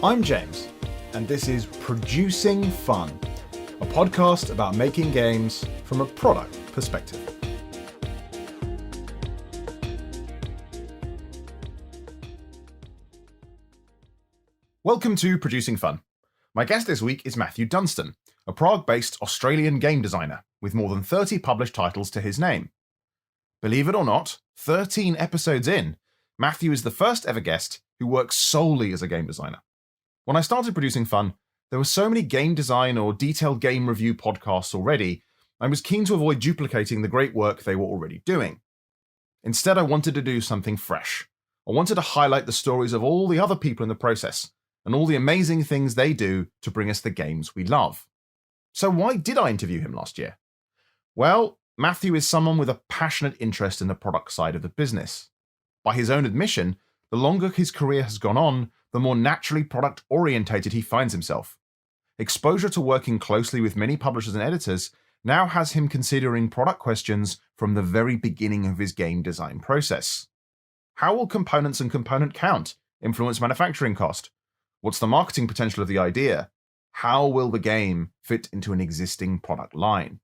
I'm James, and this is Producing Fun, a podcast about making games from a product perspective. Welcome to Producing Fun. My guest this week is Matthew Dunstan, a Prague-based Australian game designer with more than 30 published titles to his name. Believe it or not, 13 episodes in, Matthew is the first ever guest who works solely as a game designer. When I started Producing Fun, there were so many game design or detailed game review podcasts already, I was keen to avoid duplicating the great work they were already doing. Instead, I wanted to do something fresh. I wanted to highlight the stories of all the other people in the process, and all the amazing things they do to bring us the games we love. So why did I interview him last year? Well, Matthew is someone with a passionate interest in the product side of the business. By his own admission, the longer his career has gone on, the more naturally product-orientated he finds himself. Exposure to working closely with many publishers and editors now has him considering product questions from the very beginning of his game design process. How will components and component count influence manufacturing cost? What's the marketing potential of the idea? How will the game fit into an existing product line?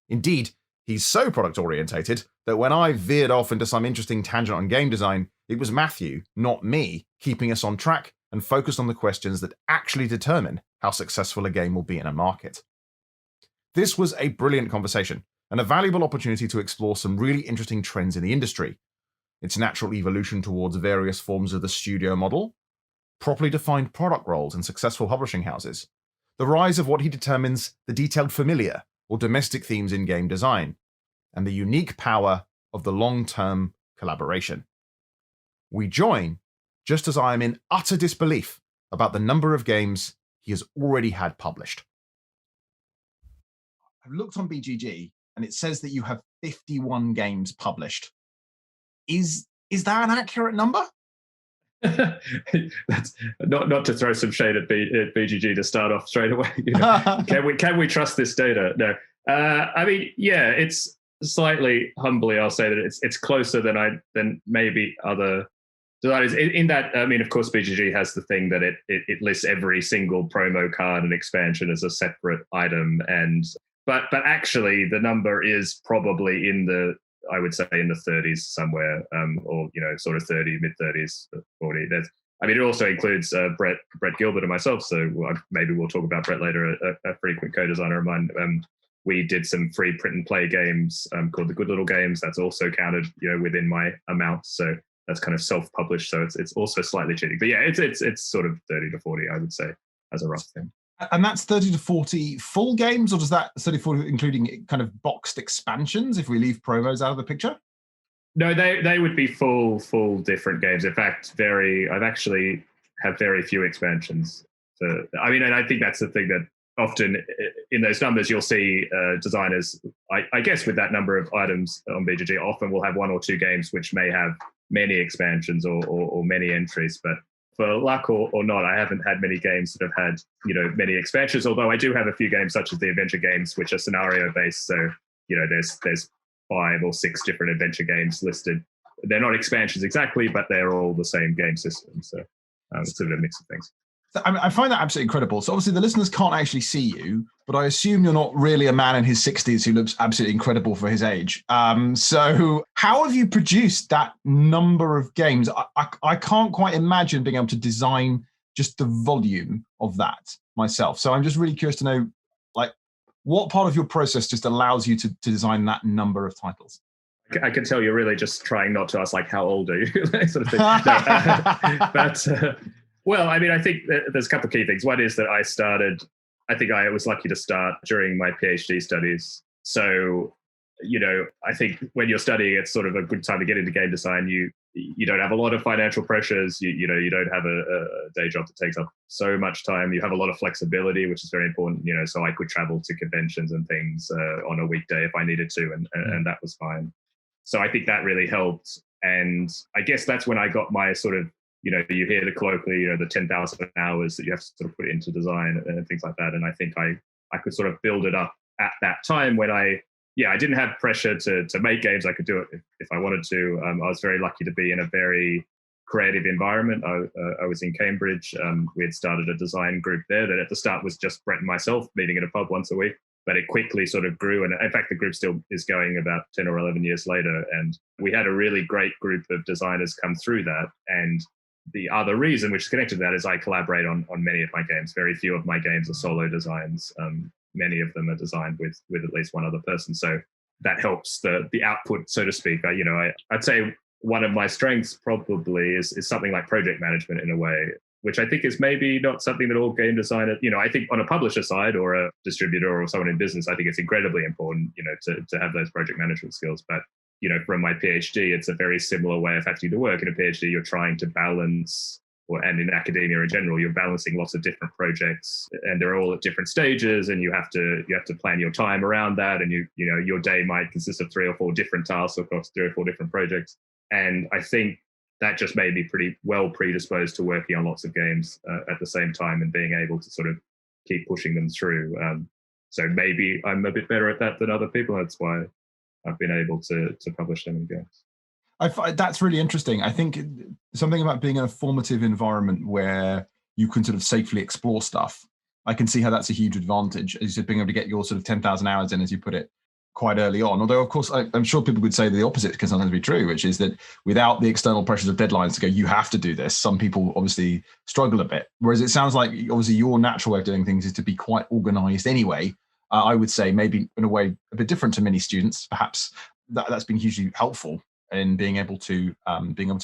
Indeed, he's so product-orientated that when I veered off into some interesting tangent on game design, it was Matthew, not me, keeping us on track and focused on the questions that actually determine how successful a game will be in a market. This was a brilliant conversation and a valuable opportunity to explore some really interesting trends in the industry. Its natural evolution towards various forms of the studio model, properly defined product roles in successful publishing houses, the rise of what he determines the detailed familiar or domestic themes in game design, and the unique power of the long-term collaboration. We join just as I am in utter disbelief about the number of games he has already had published. I've looked on BGG and it says that you have 51 games published. Is that an accurate number? That's not to throw some shade at BGG to start off straight away. You know? Can we trust this data? No. It's slightly humbly, I'll say that it's closer than maybe other designers. In that, of course, BGG has the thing that it lists every single promo card and expansion as a separate item, but actually the number is probably I would say in the 30s somewhere, or sort of 30, mid 30s, 40. It also includes Brett Gilbert and myself. So maybe we'll talk about Brett later, a frequent co-designer of mine. We did some free print and play games called the Good Little Games. That's also counted, within my amount. So that's kind of self-published. So it's also slightly cheating. But yeah, it's sort of 30 to 40, I would say, as a rough thing. And that's 30 to 40 full games, or does that 30 to 40 including kind of boxed expansions if we leave promos out of the picture? No, they would be full different games. In fact, I've actually have very few expansions. And I think that's the thing that often in those numbers you'll see designers, I guess with that number of items on BGG, often will have one or two games which may have many expansions or many entries, but for luck or not, I haven't had many games that have had, many expansions, although I do have a few games such as the adventure games, which are scenario based. So, there's 5 or 6 different adventure games listed. They're not expansions exactly, but they're all the same game system. So it's sort of a mix of things. I find that absolutely incredible. So obviously the listeners can't actually see you, but I assume you're not really a man in his 60s who looks absolutely incredible for his age. So how have you produced that number of games? I can't quite imagine being able to design just the volume of that myself. So I'm just really curious to know, what part of your process just allows you to design that number of titles? I can tell you're really just trying not to ask, how old are you? sort of thing. Well, I think there's a couple of key things. One is that I think I was lucky to start during my PhD studies. So, I think when you're studying, it's sort of a good time to get into game design. You don't have a lot of financial pressures. You don't have a day job that takes up so much time. You have a lot of flexibility, which is very important, so I could travel to conventions and things on a weekday if I needed to, and that was fine. So I think that really helped. And I guess that's when I got my sort of, you hear the colloquially, the 10,000 hours that you have to sort of put into design and things like that. And I think I could sort of build it up at that time when I didn't have pressure to make games. I could do it if I wanted to. I was very lucky to be in a very creative environment. I was in Cambridge. We had started a design group there that at the start was just Brett and myself meeting at a pub once a week, but it quickly sort of grew. And in fact, the group still is going about 10 or 11 years later. And we had a really great group of designers come through that. And the other reason, which is connected to that, is I collaborate on many of my games. Very few of my games are solo designs. Many of them are designed with at least one other person. So that helps the output, so to speak. I'd say one of my strengths probably is something like project management in a way, which I think is maybe not something that all game designers, I think on a publisher side or a distributor or someone in business, I think it's incredibly important, to have those project management skills. But, from my PhD, it's a very similar way of having to work. In a PhD, you're trying to balance, and in academia in general, you're balancing lots of different projects, and they're all at different stages, and you have to plan your time around that. And your day might consist of 3 or 4 different tasks across 3 or 4 different projects. And I think that just made me pretty well predisposed to working on lots of games at the same time and being able to sort of keep pushing them through. So maybe I'm a bit better at that than other people. That's why I've been able to publish so many games. That's really interesting. I think something about being in a formative environment where you can sort of safely explore stuff, I can see how that's a huge advantage, as you said, being able to get your sort of 10,000 hours in, as you put it, quite early on. Although, of course, I'm sure people would say the opposite can sometimes be true, which is that without the external pressures of deadlines to go, you have to do this, some people obviously struggle a bit. Whereas it sounds like, obviously, your natural way of doing things is to be quite organized anyway. I would say maybe in a way a bit different to many students. Perhaps that's been hugely helpful in being able to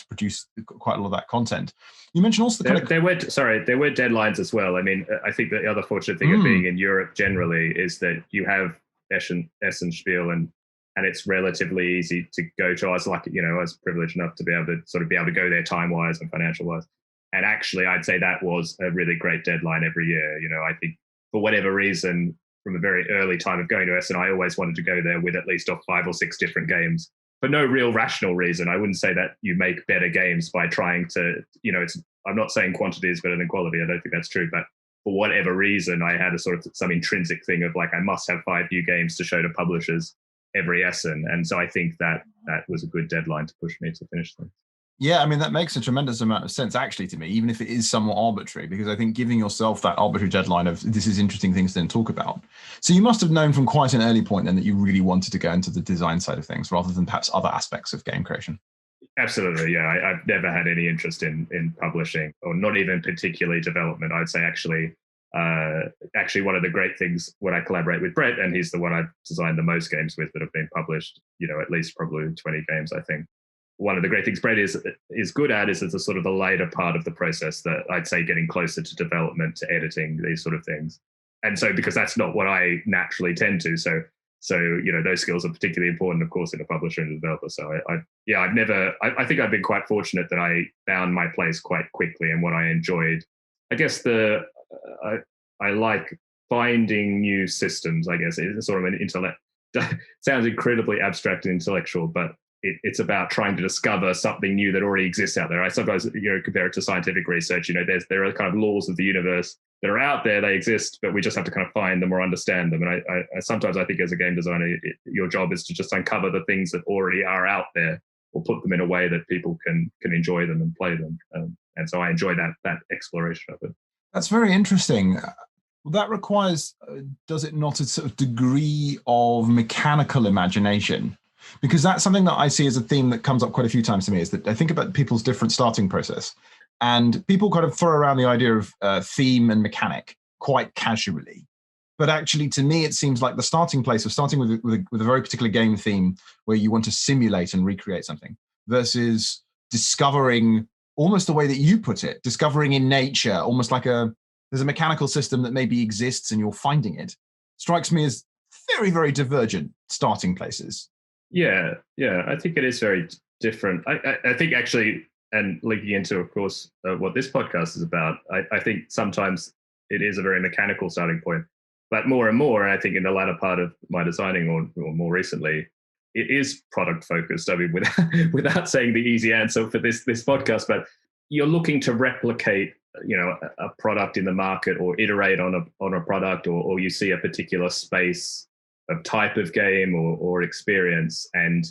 produce quite a lot of that content. You mentioned also there were deadlines as well. I mean, I think that the other fortunate thing of being in Europe generally is that you have Essenspiel and it's relatively easy to go to. I was privileged enough to be able to go there time wise and financial wise. And actually, I'd say that was a really great deadline every year. I think for whatever reason, from a very early time of going to Essen, I always wanted to go there with at least 5 or 6 different games. For no real rational reason. I wouldn't say that you make better games by trying to, I'm not saying quantity is better than quality. I don't think that's true. But for whatever reason, I had a sort of some intrinsic thing of I must have 5 new games to show to publishers every Essen. And so I think that was a good deadline to push me to finish them. Yeah, I mean, that makes a tremendous amount of sense, actually, to me, even if it is somewhat arbitrary, because I think giving yourself that arbitrary deadline of this is interesting things to then talk about. So you must have known from quite an early point then that you really wanted to go into the design side of things rather than perhaps other aspects of game creation. Absolutely, yeah. I've never had any interest in publishing, or not even particularly development. I'd say actually one of the great things when I collaborate with Brett, and he's the one I've designed the most games with that have been published, at least probably 20 games, I think. One of the great things Brett is good at is it's a sort of the later part of the process that I'd say getting closer to development, to editing, these sort of things. And so because that's not what I naturally tend to, so those skills are particularly important, of course, in a publisher and a developer. So I think I've been quite fortunate that I found my place quite quickly and what I enjoyed. I guess I like finding new systems. I guess it's sort of an intellect. Sounds incredibly abstract and intellectual, but it's about trying to discover something new that already exists out there. I sometimes compare it to scientific research. There are kind of laws of the universe that are out there. They exist, but we just have to kind of find them or understand them. And I sometimes I think as a game designer, your job is to just uncover the things that already are out there, or put them in a way that people can enjoy them and play them. And so I enjoy that exploration of it. That's very interesting. That requires, does it not, a sort of degree of mechanical imagination? Because that's something that I see as a theme that comes up quite a few times to me, is that I think about people's different starting process, and people kind of throw around the idea of theme and mechanic quite casually. But actually, to me, it seems like the starting place of starting with a very particular game theme where you want to simulate and recreate something versus discovering, almost the way that you put it, discovering in nature, almost like there's a mechanical system that maybe exists and you're finding it, strikes me as very, very divergent starting places. Yeah, I think it is very different. I think actually, and linking into, of course, what this podcast is about, I think sometimes it is a very mechanical starting point. But more and more, I think in the latter part of my designing, or more recently, it is product focused. I mean, without saying the easy answer for this podcast, but you're looking to replicate, a product in the market, or iterate on a product, or you see a particular space of type of game or experience, and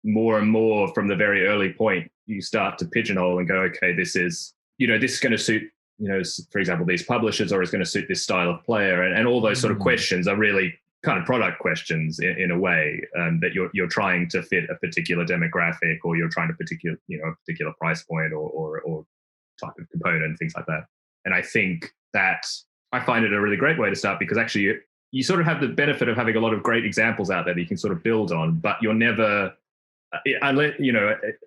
more and more from the very early point, you start to pigeonhole and go, okay, this is going to suit, for example, these publishers, or is going to suit this style of player. And all those sort of questions are really kind of product questions in a way, that you're trying to fit a particular demographic, or you're trying to a particular price point or type of component, things like that. And I think that I find it a really great way to start, because actually you sort of have the benefit of having a lot of great examples out there that you can sort of build on, but you're never, unless,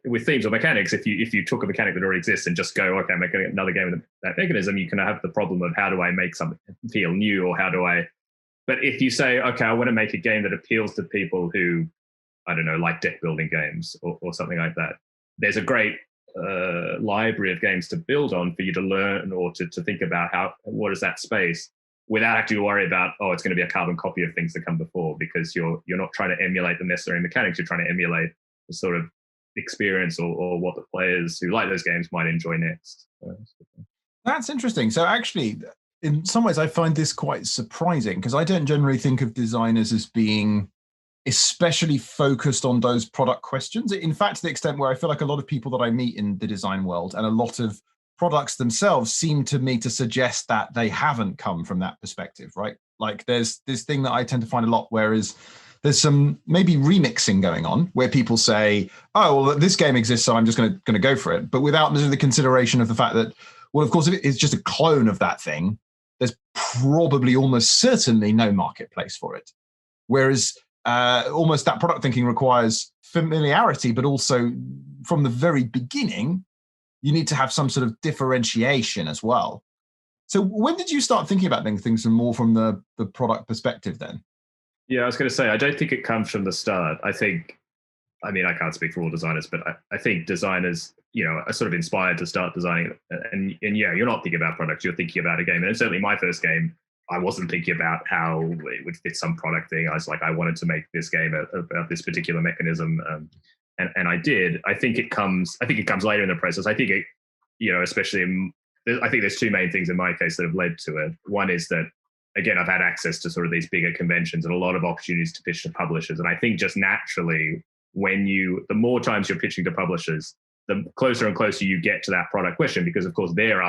with themes or mechanics, if you took a mechanic that already exists and just go, okay, I'm making another game with that mechanism, you can have the problem of how do I make something feel new, or how do I, but if you say, okay, I want to make a game that appeals to people who, I don't know, like deck building games or something like that, there's a great library of games to build on for you to learn, or to think about what is that space, without having to worry about, it's going to be a carbon copy of things that come before, because you're not trying to emulate the necessary mechanics, you're trying to emulate the sort of experience or what the players who like those games might enjoy next. That's interesting. So actually, in some ways, I find this quite surprising, because I don't generally think of designers as being especially focused on those product questions. In fact, to the extent where I feel like a lot of people that I meet in the design world, and a lot of products themselves, seem to me to suggest that they haven't come from that perspective, right? Like there's this thing that I tend to find a lot, whereas there's some maybe remixing going on where people say, oh, well, this game exists, so I'm just going to go for it. But without the consideration of the fact that, well, of course, if it's just a clone of that thing, there's probably almost certainly no marketplace for it. Whereas almost that product thinking requires familiarity, but also from the very beginning, you need to have some sort of differentiation as well. So when did you start thinking about things more from the product perspective then? Yeah, I was going to say, I don't think it comes from the start. I can't speak for all designers, but I think designers, are sort of inspired to start designing. And yeah, you're not thinking about products, you're thinking about a game. And certainly my first game, I wasn't thinking about how it would fit some product thing. I was like, I wanted to make this game about this particular mechanism. And I did. I think it comes later in the process. I think especially I think there's two main things in my case that have led to it. One is that, again, I've had access to sort of these bigger conventions and a lot of opportunities to pitch to publishers. And I think just naturally, the more times you're pitching to publishers, the closer and closer you get to that product question, because of course they're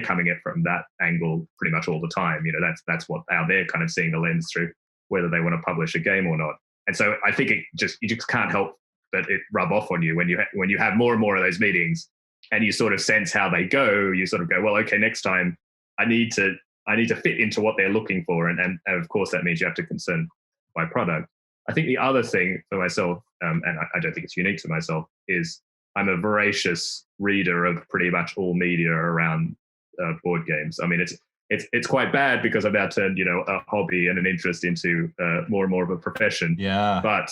coming at from that angle pretty much all the time. That's how they're kind of seeing the lens through whether they want to publish a game or not. And so I think you just can't help but it rub off on you when you have more and more of those meetings, and you sort of sense how they go. You sort of go, well, okay, next time I need to fit into what they're looking for, and of course that means you have to concern by product. I think the other thing for myself, and I don't think it's unique to myself, is I'm a voracious reader of pretty much all media around board games. I mean, it's quite bad because I've now turned a hobby and an interest into more and more of a profession. Yeah. But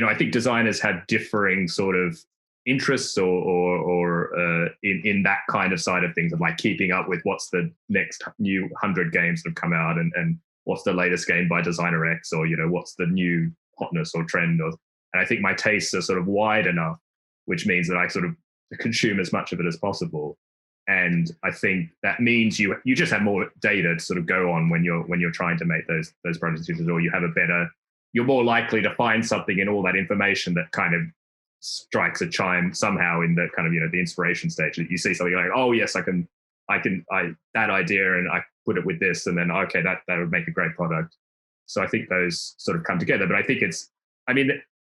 I think designers have differing sort of interests or in that kind of side of things, of like keeping up with what's the next new 100 games that have come out, and what's the latest game by designer X, or what's the new hotness or trend. And I think my tastes are sort of wide enough, which means that I sort of consume as much of it as possible. And I think that means you just have more data to sort of go on when you're trying to make those product decisions, or you're more likely to find something in all that information that kind of strikes a chime somehow in the kind of the inspiration stage. That you see something like, oh yes, I that idea, and I put it with this, and then okay, that would make a great product. So I think those sort of come together. But I think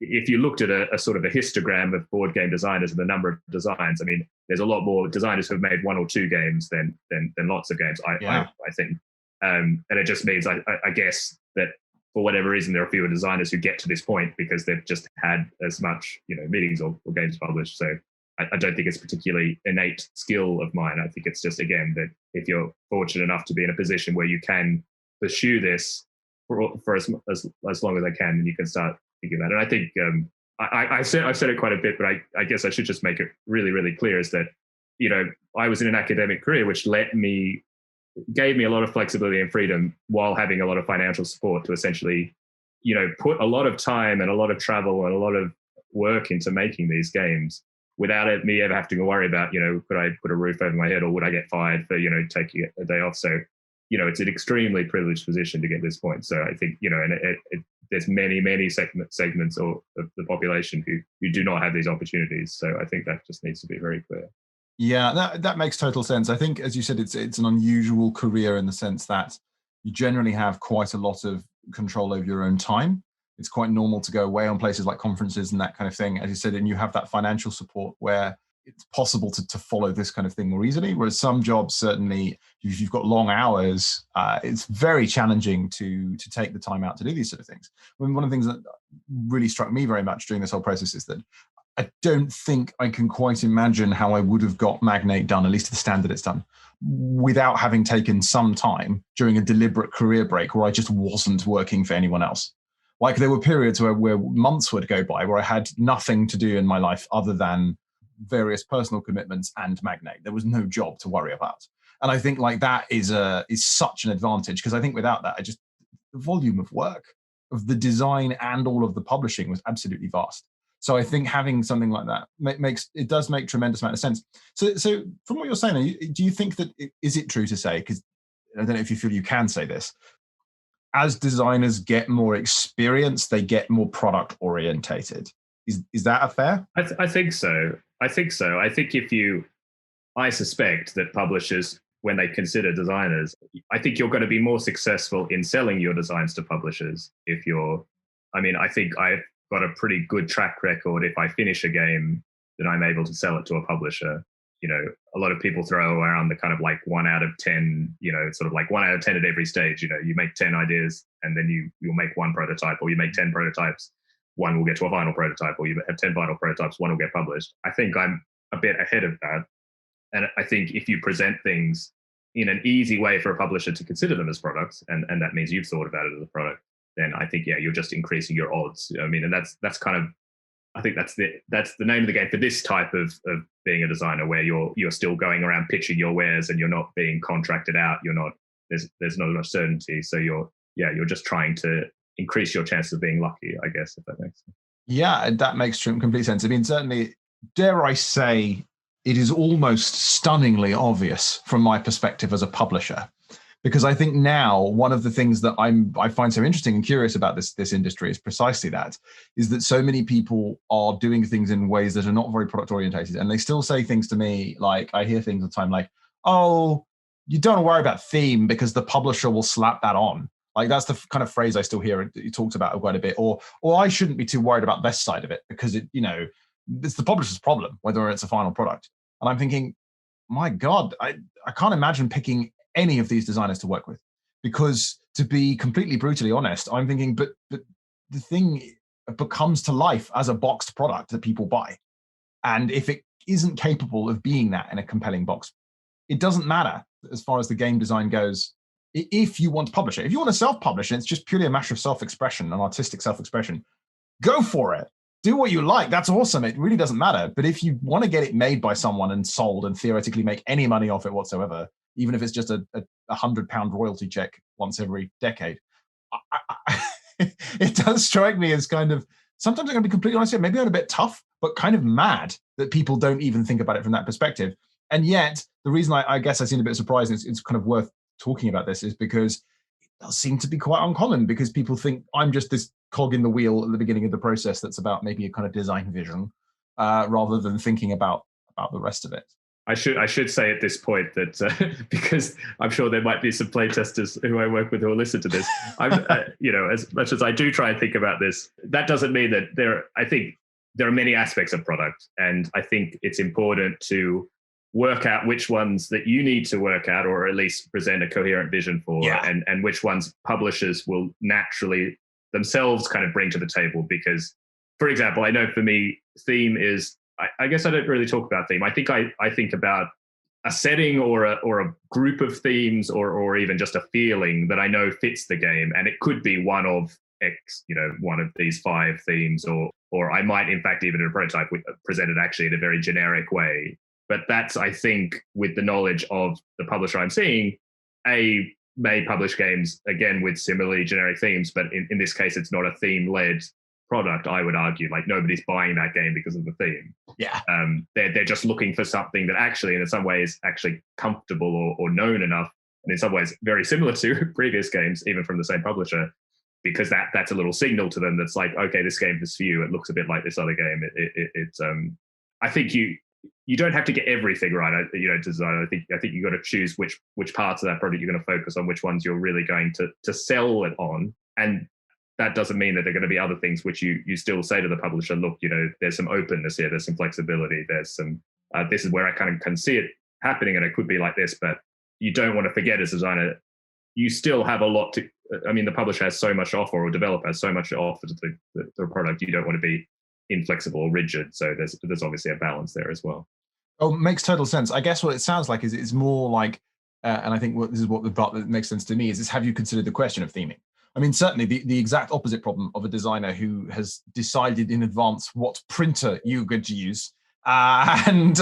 if you looked at a sort of a histogram of board game designers and the number of designs, there's a lot more designers who have made one or two games than lots of games. I think, and it just means I guess that for whatever reason there are fewer designers who get to this point because they've just had as much meetings or games published. So I don't think it's particularly innate skill of mine. I think it's just, again, that if you're fortunate enough to be in a position where you can pursue this for as long as I can, and you can start thinking about it. And I think I've said it quite a bit, but I guess I should just make it really, really clear, is that I was in an academic career which gave me a lot of flexibility and freedom while having a lot of financial support to essentially put a lot of time and a lot of travel and a lot of work into making these games without me ever having to worry about could I put a roof over my head, or would I get fired for taking a day off. So it's an extremely privileged position to get this point. So I think, and there's many segments of the population who do not have these opportunities. So I think that just needs to be very clear. Yeah, that makes total sense. I think, as you said, it's an unusual career in the sense that you generally have quite a lot of control over your own time. It's quite normal to go away on places like conferences and that kind of thing, as you said, and you have that financial support where it's possible to follow this kind of thing more easily. Whereas some jobs, certainly, if you've got long hours, it's very challenging to take the time out to do these sort of things. I mean, one of the things that really struck me very much during this whole process is that I don't think I can quite imagine how I would have got Magnate done, at least to the standard it's done, without having taken some time during a deliberate career break where I just wasn't working for anyone else. Like there were periods where months would go by where I had nothing to do in my life other than various personal commitments and Magnate. There was no job to worry about. And I think like that is such an advantage, because I think without that, the volume of work of the design and all of the publishing was absolutely vast. So I think having something like that does make tremendous amount of sense. So from what you're saying, do you think that, is it true to say, because I don't know if you feel you can say this, as designers get more experience, they get more product orientated? Is that a fair? I think so. I think I suspect that publishers, when they consider designers, I think you're going to be more successful in selling your designs to publishers I think I've got a pretty good track record. If I finish a game, that I'm able to sell it to a publisher. A lot of people throw around the kind of like 1 out of 10, sort of like 1 out of 10 at every stage. You make 10 ideas and then you'll make one prototype, or you make 10 prototypes, one will get to a final prototype, or you have 10 final prototypes, one will get published. I think I'm a bit ahead of that. And I think if you present things in an easy way for a publisher to consider them as products, and that means you've thought about it as a product, then I think, you're just increasing your odds. And that's kind of, I think that's the name of the game for this type of being a designer, where you're still going around pitching your wares and you're not being contracted out. There's not enough certainty. So you're just trying to increase your chances of being lucky, I guess, if that makes sense. Yeah, that makes complete sense. I mean, certainly, dare I say, it is almost stunningly obvious from my perspective as a publisher, because I think now one of the things that I find so interesting and curious about this industry is precisely that, is that so many people are doing things in ways that are not very product orientated, and they still say things to me like, I hear things all the time like, "Oh, you don't worry about theme because the publisher will slap that on." Like that's the kind of phrase I still hear you talked about quite a bit, or I shouldn't be too worried about this side of it because it's the publisher's problem whether it's a final product. And I'm thinking, my God, I can't imagine picking any of these designers to work with, because to be completely brutally honest, I'm thinking, but the thing becomes to life as a boxed product that people buy. And if it isn't capable of being that in a compelling box, it doesn't matter as far as the game design goes. If you want to publish it, if you want to self-publish it, it's just purely a matter of self-expression, an artistic self-expression. Go for it. Do what you like. That's awesome. It really doesn't matter. But if you want to get it made by someone and sold and theoretically make any money off it whatsoever, even if it's just a £100 royalty check once every decade, it does strike me as kind of, sometimes I'm going to be completely honest here, maybe I'm a bit tough, but kind of mad that people don't even think about it from that perspective. And yet, the reason I guess I seem a bit surprised, it's kind of worth talking about this, is because it does seem to be quite uncommon, because people think I'm just this cog in the wheel at the beginning of the process that's about maybe a kind of design vision, rather than thinking about the rest of it. I should say at this point that because I'm sure there might be some playtesters who I work with who will listen to this. As much as I do try and think about this, that doesn't mean that I think there are many aspects of product, and I think it's important to work out which ones that you need to work out, or at least present a coherent vision for, and which ones publishers will naturally themselves kind of bring to the table. Because, for example, I know for me, theme is, I guess I don't really talk about theme. I think I think about a setting or a group of themes, or even just a feeling that I know fits the game, and it could be one of X, one of these 5 themes, or I might in fact even in a prototype present it actually in a very generic way. But that's, I think, with the knowledge of the publisher I'm seeing, may publish games again with similarly generic themes, but in this case it's not a theme-led product. I would argue like nobody's buying that game because of the theme. They're just looking for something that actually in some ways actually comfortable or known enough and in some ways very similar to previous games, even from the same publisher, because that's a little signal to them that's like, okay, this game is for you. It looks a bit like this other game. I think you don't have to get everything right, design. I think you got to choose which parts of that product you're going to focus on, which ones you're really going to sell it on, and that doesn't mean that there are going to be other things which you still say to the publisher, look, there's some openness here, there's some flexibility, there's some this is where I kind of can see it happening, and it could be like this, but you don't want to forget as a designer, you still have a lot to. I mean, the publisher has so much to offer, or developer has so much to offer to the product. You don't want to be inflexible or rigid. So there's obviously a balance there as well. Oh, makes total sense. I guess what it sounds like is it's more like, and I think this is what the part that makes sense to me is have you considered the question of theming? I mean, certainly the exact opposite problem of a designer who has decided in advance what printer you're going to use and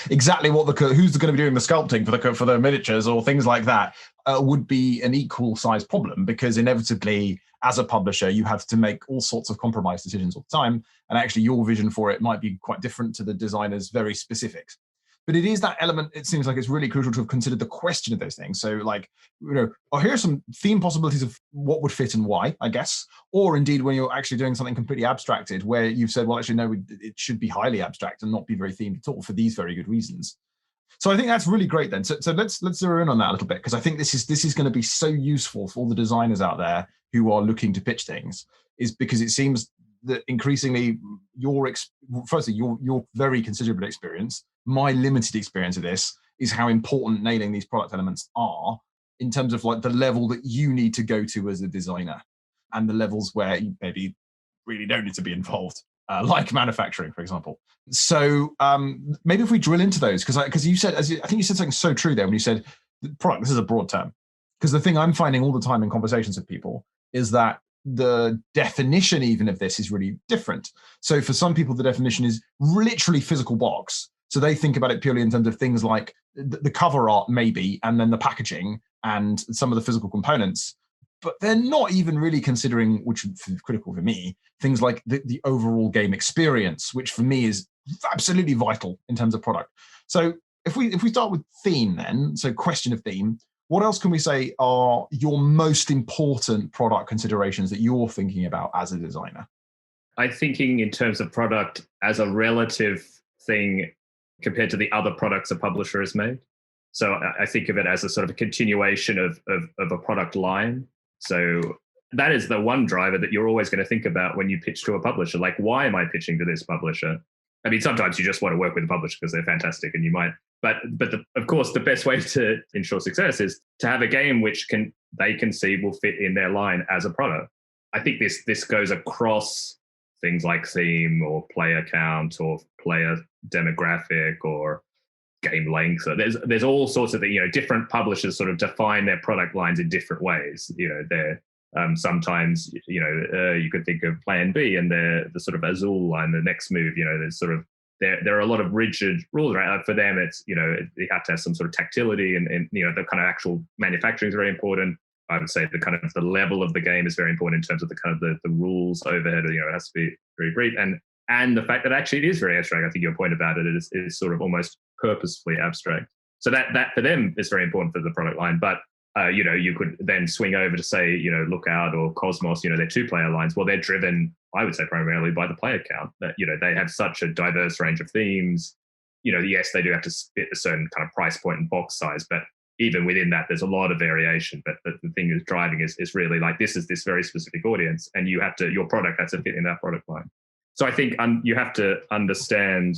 exactly what who's going to be doing the sculpting for the miniatures or things like that would be an equal size problem, because inevitably as a publisher you have to make all sorts of compromise decisions all the time, and actually your vision for it might be quite different to the designer's very specifics. But it is that element, it seems like it's really crucial to have considered the question of those things. So like, here are some theme possibilities of what would fit and why, I guess. Or indeed, when you're actually doing something completely abstracted, where you've said, well, actually, no, it should be highly abstract and not be very themed at all for these very good reasons. So I think that's really great then. So let's zero in on that a little bit, because I think this is going to be so useful for all the designers out there who are looking to pitch things, is because it seems that increasingly your very considerable experience, my limited experience of this, is how important nailing these product elements are in terms of like the level that you need to go to as a designer, and the levels where you maybe really don't need to be involved, like manufacturing, for example. So maybe if we drill into those, because you said, I think you said something so true there when you said product. This is a broad term, because the thing I'm finding all the time in conversations with people is that the definition even of this is really different. So for some people, the definition is literally physical box. So they think about it purely in terms of things like the cover art, maybe, and then the packaging and some of the physical components. But they're not even really considering, which is critical for me, things like the overall game experience, which for me is absolutely vital in terms of product. So if we start with theme then, so question of theme, what else can we say are your most important product considerations that you're thinking about as a designer? I'm thinking in terms of product as a relative thing compared to the other products a publisher has made. So I think of it as a sort of a continuation of a product line. So that is the one driver that you're always going to think about when you pitch to a publisher. Like, why am I pitching to this publisher? I mean, sometimes you just want to work with a publisher because they're fantastic, and you might. But of course, the best way to ensure success is to have a game which they can see will fit in their line as a product. I think this goes across things like theme or player count or player demographic or game length. So there's all sorts of things. Different publishers sort of define their product lines in different ways. They're sometimes you could think of Plan B and the sort of Azul line, the next move. There's sort of there are a lot of rigid rules, right? For them, it's you have to have some sort of tactility, and the kind of actual manufacturing is very important. I would say the kind of the level of the game is very important in terms of the kind of the rules overhead. It has to be very brief, and the fact that actually it is very abstract. I think your point about it is sort of almost purposefully abstract. So that for them is very important for the product line. But you could then swing over to say Lookout or Kosmos. They're 2-player lines. Well, they're driven, I would say, primarily by the player count. That they have such a diverse range of themes. Yes, they do have to fit a certain kind of price point and box size, but even within that, there's a lot of variation. But the thing is driving is really like this is this very specific audience, and your product has to fit in that product line. So I think you have to understand,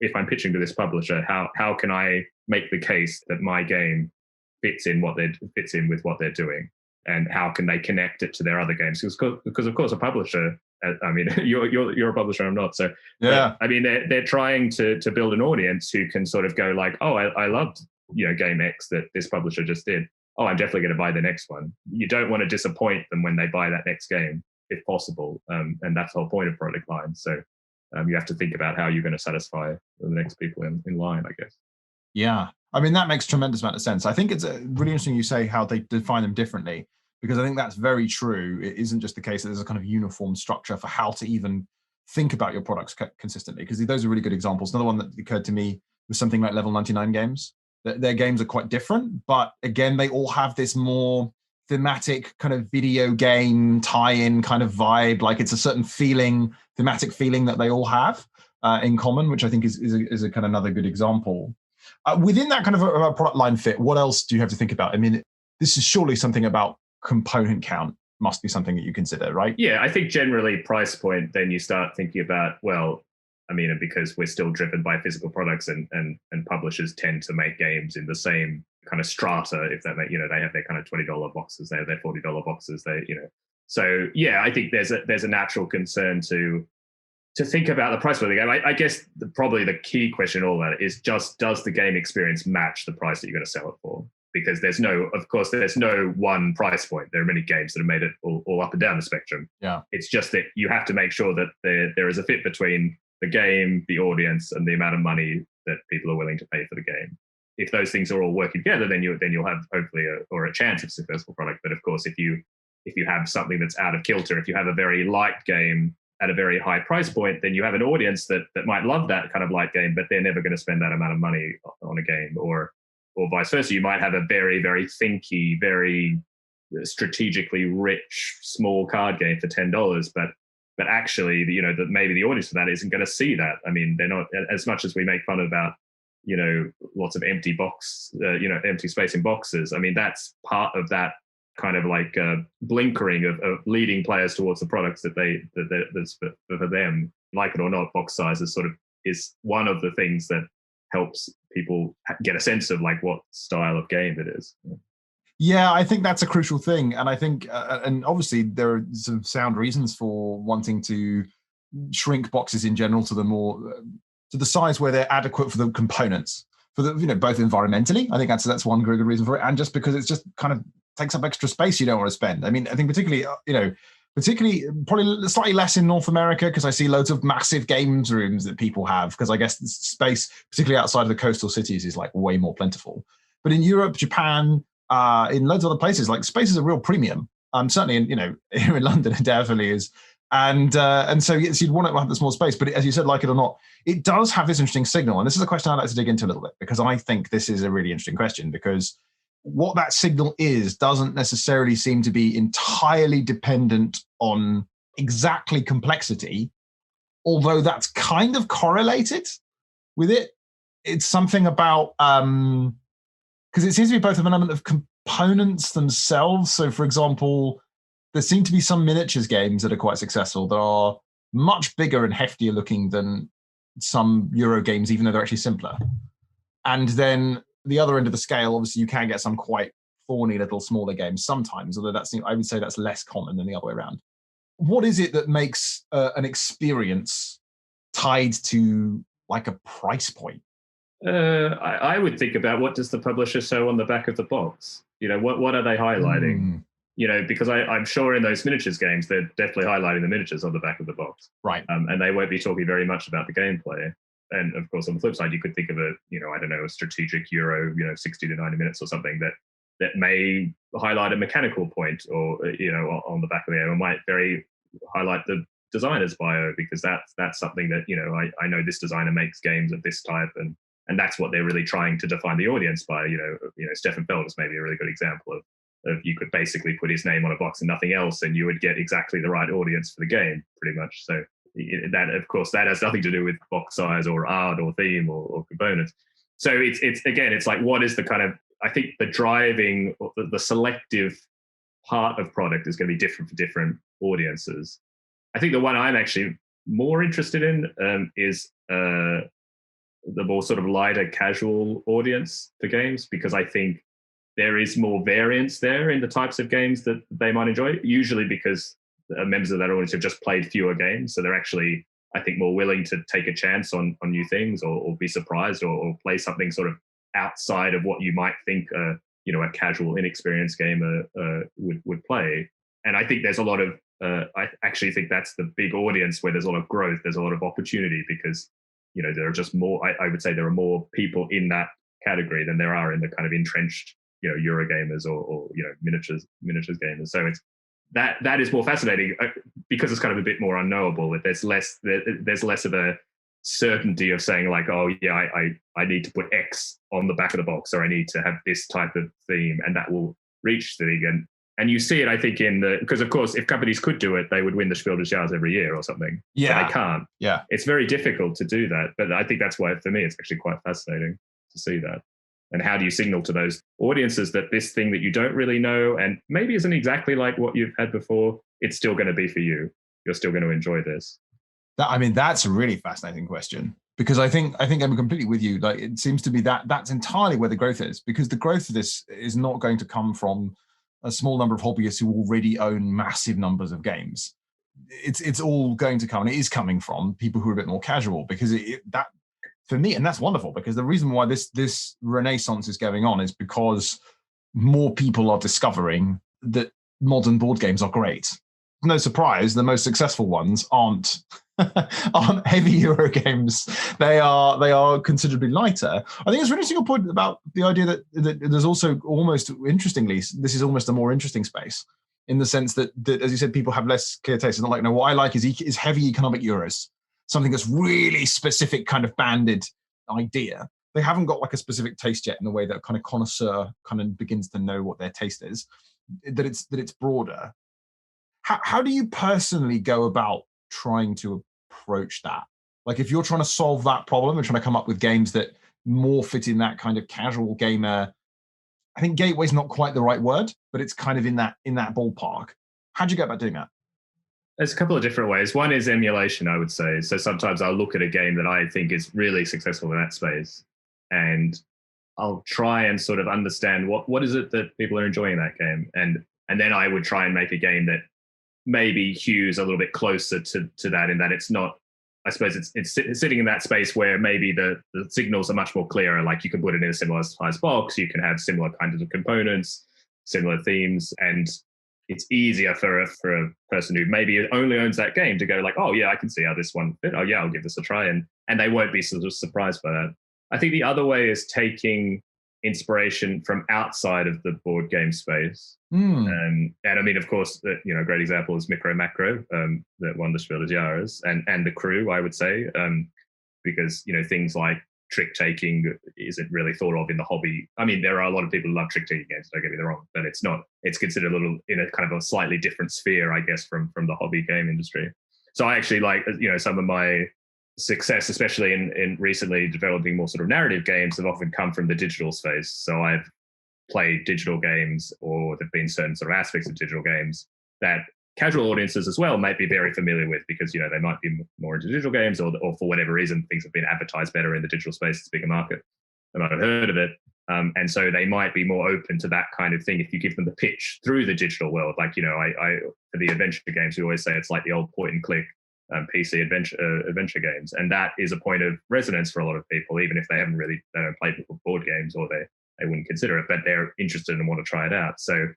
if I'm pitching to this publisher, how can I make the case that my game fits in with what they're doing, and how can they connect it to their other games? Because of course a publisher, I mean, you're a publisher, I'm not. So yeah, I mean they're trying to build an audience who can sort of go like, oh, I loved game X that this publisher just did. Oh, I'm definitely going to buy the next one. You don't want to disappoint them when they buy that next game, if possible, and that's the whole point of product lines. So you have to think about how you're going to satisfy the next people in line, I guess. Yeah, I mean, that makes a tremendous amount of sense. I think it's really interesting you say how they define them differently, because I think that's very true. It isn't just the case that there's a kind of uniform structure for how to even think about your products consistently, because those are really good examples. Another one that occurred to me was something like Level 99 games. Their games are quite different, but again, they all have this more thematic kind of video game tie-in kind of vibe. Like it's a certain feeling, thematic feeling that they all have in common, which I think is a kind of another good example. Within that kind of a product line fit, what else do you have to think about? I mean, this is surely something about component count must be something that you consider, right? Yeah, I think generally price point, then you start thinking about, well, I mean, because we're still driven by physical products and publishers tend to make games in the same kind of strata, if that, they have their kind of $20 boxes, they have their $40 boxes, So yeah, I think there's a natural concern to think about the price of the game. I guess probably the key question in all that is just, does the game experience match the price that you're going to sell it for? Because there's no one price point. There are many games that have made it all up and down the spectrum. Yeah. It's just that you have to make sure that there is a fit between the game, the audience, and the amount of money that people are willing to pay for the game. If those things are all working together, then you'll have hopefully a chance of a successful product. But of course, if you have something that's out of kilter, if you have a very light game at a very high price point, then you have an audience that might love that kind of light game, but they're never going to spend that amount of money on a game, or vice versa. You might have a very, very thinky, very strategically rich small card game for $10, but actually, that maybe the audience for that isn't going to see that. I mean, they're not, as much as we make fun about, lots of empty empty space in boxes. I mean, that's part of that kind of like blinkering of leading players towards the products that's for them. Like it or not, box size is one of the things that helps people get a sense of like what style of game it is. Yeah, I think that's a crucial thing. And I think, and obviously there are some sound reasons for wanting to shrink boxes in general to the size where they're adequate for the components, for the, both environmentally. I think that's one very good reason for it. And just because it's just kind of takes up extra space you don't want to spend. I mean, I think particularly probably slightly less in North America, because I see loads of massive games rooms that people have, because I guess the space, particularly outside of the coastal cities, is like way more plentiful. But in Europe, Japan, in loads of other places, like space is a real premium. Certainly in, here in London, it definitely is. And so yes, you'd want to have the small space, but as you said, like it or not, it does have this interesting signal. And this is a question I'd like to dig into a little bit, because I think this is a really interesting question, because what that signal is doesn't necessarily seem to be entirely dependent on exactly complexity, although that's kind of correlated with it. It's something about, because it seems to be both an element of components themselves. So for example, there seem to be some miniatures games that are quite successful that are much bigger and heftier looking than some Euro games, even though they're actually simpler. And then the other end of the scale, obviously, you can get some quite thorny little smaller games sometimes, although I would say that's less common than the other way around. What is it that makes an experience tied to like a price point? I would think about, what does the publisher show on the back of the box? What are they highlighting? Because I'm sure in those miniatures games, they're definitely highlighting the miniatures on the back of the box. Right. And they won't be talking very much about the gameplay. And of course, on the flip side, you could think of a strategic Euro, 60 to 90 minutes or something that may highlight a mechanical point, or, on the back of the game, or might very highlight the designer's bio, because that's something that, I know this designer makes games of this type, and that's what they're really trying to define the audience by. Stefan Feld is maybe a really good example of you could basically put his name on a box and nothing else, and you would get exactly the right audience for the game, pretty much. So that, of course, that has nothing to do with box size or art or theme or components. So it's like, what is the kind of, I think the driving, or the selective part of product is going to be different for different audiences. I think the one I'm actually more interested in is the more sort of lighter casual audience for games, because I think there is more variance there in the types of games that they might enjoy, usually because members of that audience have just played fewer games. So they're actually, I think, more willing to take a chance on new things, or be surprised, or play something sort of outside of what you might think a casual, inexperienced gamer would play. And I think there's a lot of, I actually think that's the big audience where there's a lot of growth, there's a lot of opportunity, because, there are just more, I would say there are more people in that category than there are in the kind of entrenched, Euro gamers or miniatures gamers. So it's, that is more fascinating, because it's kind of a bit more unknowable. There's less of a certainty of saying like, oh yeah, I need to put X on the back of the box, or I need to have this type of theme, and that will reach the thing. And you see it, I think, because of course, if companies could do it, they would win the Spiel des Jahres every year or something. Yeah. But they can't. Yeah. It's very difficult to do that. But I think that's why, for me, it's actually quite fascinating to see that. And how do you signal to those audiences that this thing that you don't really know and maybe isn't exactly like what you've had before, it's still going to be for you. You're still going to enjoy this. That's a really fascinating question, because I think I'm completely with you. Like, it seems to be that's entirely where the growth is, because the growth of this is not going to come from a small number of hobbyists who already own massive numbers of games. It's all going to come, and it is coming from people who are a bit more casual, because that for me, and that's wonderful, because the reason why this renaissance is going on is because more people are discovering that modern board games are great. No surprise, the most successful ones aren't heavy Euro games. They are considerably lighter. I think it's an interesting point about the idea that there's also, almost interestingly, this is almost a more interesting space, in the sense that as you said, people have less clear taste. It's not like, no, what I like is heavy economic Euros, something that's really specific, kind of banded idea. They haven't got like a specific taste yet, in the way that a kind of connoisseur kind of begins to know what their taste is. That it's broader. How do you personally go about trying to approach that? Like, if you're trying to solve that problem and trying to come up with games that more fit in that kind of casual gamer, I think gateway is not quite the right word, but it's kind of in that ballpark. How do you go about doing that? There's a couple of different ways. One is emulation, I would say. So sometimes I'll look at a game that I think is really successful in that space, and I'll try and sort of understand what is it that people are enjoying in that game, and then I would try and make a game that maybe hews a little bit closer to that, in that it's not, I suppose it's sitting in that space where maybe the signals are much more clearer. Like, you can put it in a similar size box, you can have similar kinds of components, similar themes, and it's easier for a person who maybe only owns that game to go like, oh yeah, I can see how this one fit. Oh yeah, I'll give this a try, and they won't be sort of surprised by that. I think the other way is taking inspiration from outside of the board game space. And I mean, of course, a great example is Micro Macro, that won the Spiel des Jahres, and the Crew, I would say, because things like trick taking isn't really thought of in the hobby. I mean, there are a lot of people who love trick taking games, don't get me wrong, but it's not. It's considered a little in a kind of a slightly different sphere, I guess, from the hobby game industry. So I actually like, some of my success, especially in recently developing more sort of narrative games, have often come from the digital space. So I've played digital games, or there've been certain sort of aspects of digital games that casual audiences as well might be very familiar with, because they might be more into digital games, or for whatever reason things have been advertised better in the digital space. It's a bigger market. They might have heard of it, and so they might be more open to that kind of thing if you give them the pitch through the digital world. Like, I for the adventure games, we always say it's like the old point and click PC adventure games, and that is a point of resonance for a lot of people, even if they don't play board games, or they wouldn't consider it, but they're interested and want to try it out. So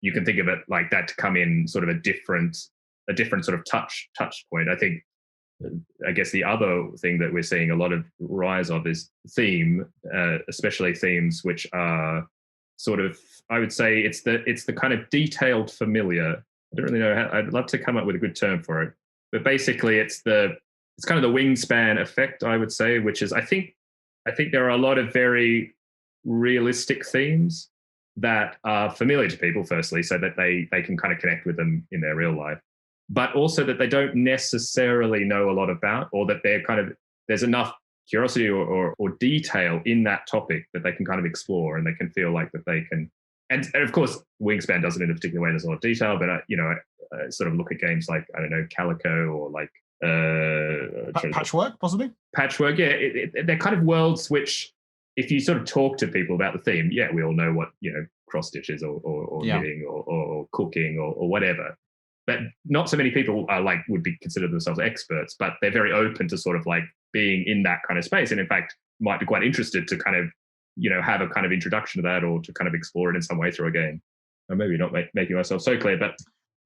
you can think of it like that, to come in sort of a different sort of touch point. I guess the other thing that we're seeing a lot of rise of is theme, especially themes which are sort of, I would say it's the kind of detailed familiar. I don't really know I'd love to come up with a good term for it, but basically it's kind of the wingspan effect, I would say, which is, I think there are a lot of very realistic themes that are familiar to people, firstly, so that they can kind of connect with them in their real life, but also that they don't necessarily know a lot about, or that there's enough curiosity or detail in that topic that they can kind of explore, and they can feel like that they can. And of course, Wingspan does it in a particular way. There's a lot of detail, but I sort of look at games like, I don't know, Calico, or like Patchwork, possibly. Patchwork, yeah. They're kind of worlds which, if you sort of talk to people about the theme, yeah, we all know what cross stitches or knitting or cooking or whatever. But not so many people are would be considered themselves experts, but they're very open to sort of like being in that kind of space, and in fact might be quite interested to kind of have a kind of introduction to that, or to kind of explore it in some way through a game. Or maybe not making myself so clear, but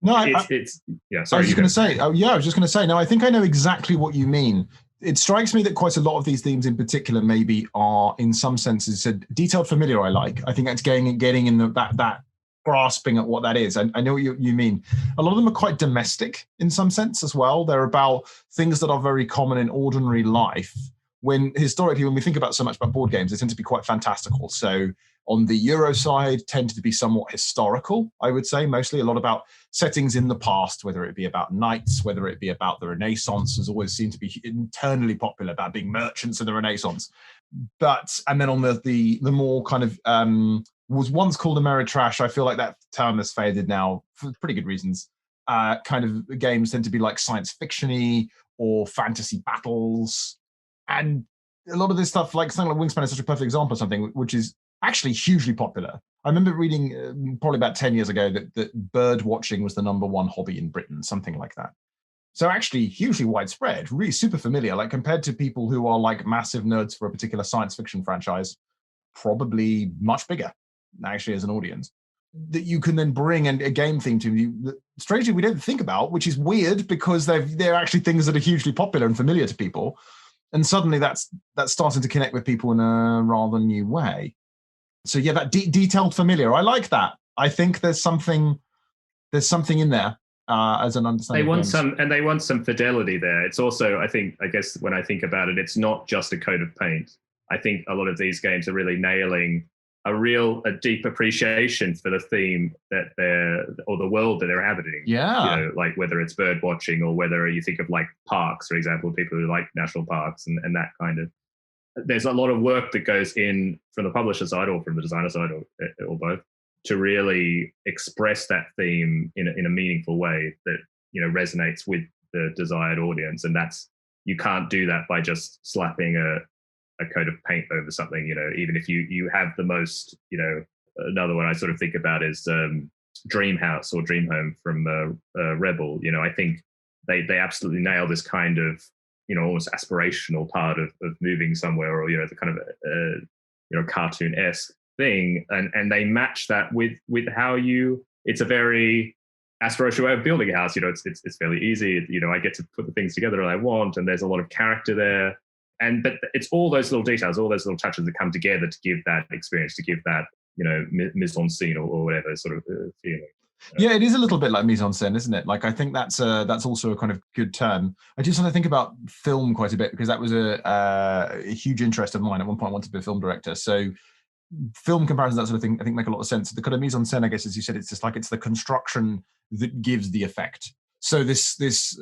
no, it's yeah. Sorry, I was just going to say. Oh yeah, I was just going to say. No, I think I know exactly what you mean. It strikes me that quite a lot of these themes in particular maybe are, in some senses, a detailed familiar. I think that's getting in that grasping at what that is. I know what you mean. A lot of them are quite domestic in some sense as well. They're about things that are very common in ordinary life. When historically, when we think about so much about board games, they tend to be quite fantastical. So on the Euro side, tend to be somewhat historical, I would say, mostly a lot about settings in the past, whether it be about knights, whether it be about the Renaissance, has always seemed to be internally popular about being merchants in the Renaissance. And then on the more kind of was once called Ameritrash. I feel like that term has faded now for pretty good reasons. Kind of games tend to be like science fiction-y or fantasy battles. And a lot of this stuff, like something like Wingspan is such a perfect example of something which is actually hugely popular. I remember reading probably about 10 years ago that bird watching was the #1 hobby in Britain, something like that. So actually hugely widespread, really super familiar, like compared to people who are like massive nerds for a particular science fiction franchise, probably much bigger actually as an audience. That you can then bring a game theme to you that strangely we don't think about, which is weird because they're actually things that are hugely popular and familiar to people. And suddenly that's starting to connect with people in a rather new way. So yeah, that detailed familiar, I like that. I think there's something in there as an understanding. They want some fidelity there. It's also, I guess when I think about it, it's not just a coat of paint. I think a lot of these games are really nailing a deep appreciation for the theme that or the world that they're inhabiting. Yeah. You know, like whether it's bird watching or whether you think of like parks, for example, people who like national parks and that kind of. There's a lot of work that goes in from the publisher side or from the designer side or both to really express that theme in a meaningful way that, you know, resonates with the desired audience. And you can't do that by just slapping a coat of paint over something, you know, even if you have the most, you know. Another one I sort of think about is Dream House or Dream Home from Rebel. You know, I think they absolutely nail this kind of, you know, almost aspirational part of moving somewhere, or, you know, the kind of you know, cartoon-esque thing, and they match that with how it's a very aspirational way of building a house. You know, it's fairly easy. You know, I get to put the things together that I want, and there's a lot of character there. But it's all those little details, all those little touches that come together to give that experience, to give that, you know, mise en scene or whatever sort of feeling. Yeah, it is a little bit like mise en scène, isn't it? Like, I think that's also a kind of good term. I just want to think about film quite a bit because that was a huge interest of mine. At one point, I wanted to be a film director. So film comparisons, that sort of thing, I think make a lot of sense. The kind of mise en scène, I guess, as you said, it's just like it's the construction that gives the effect. So this is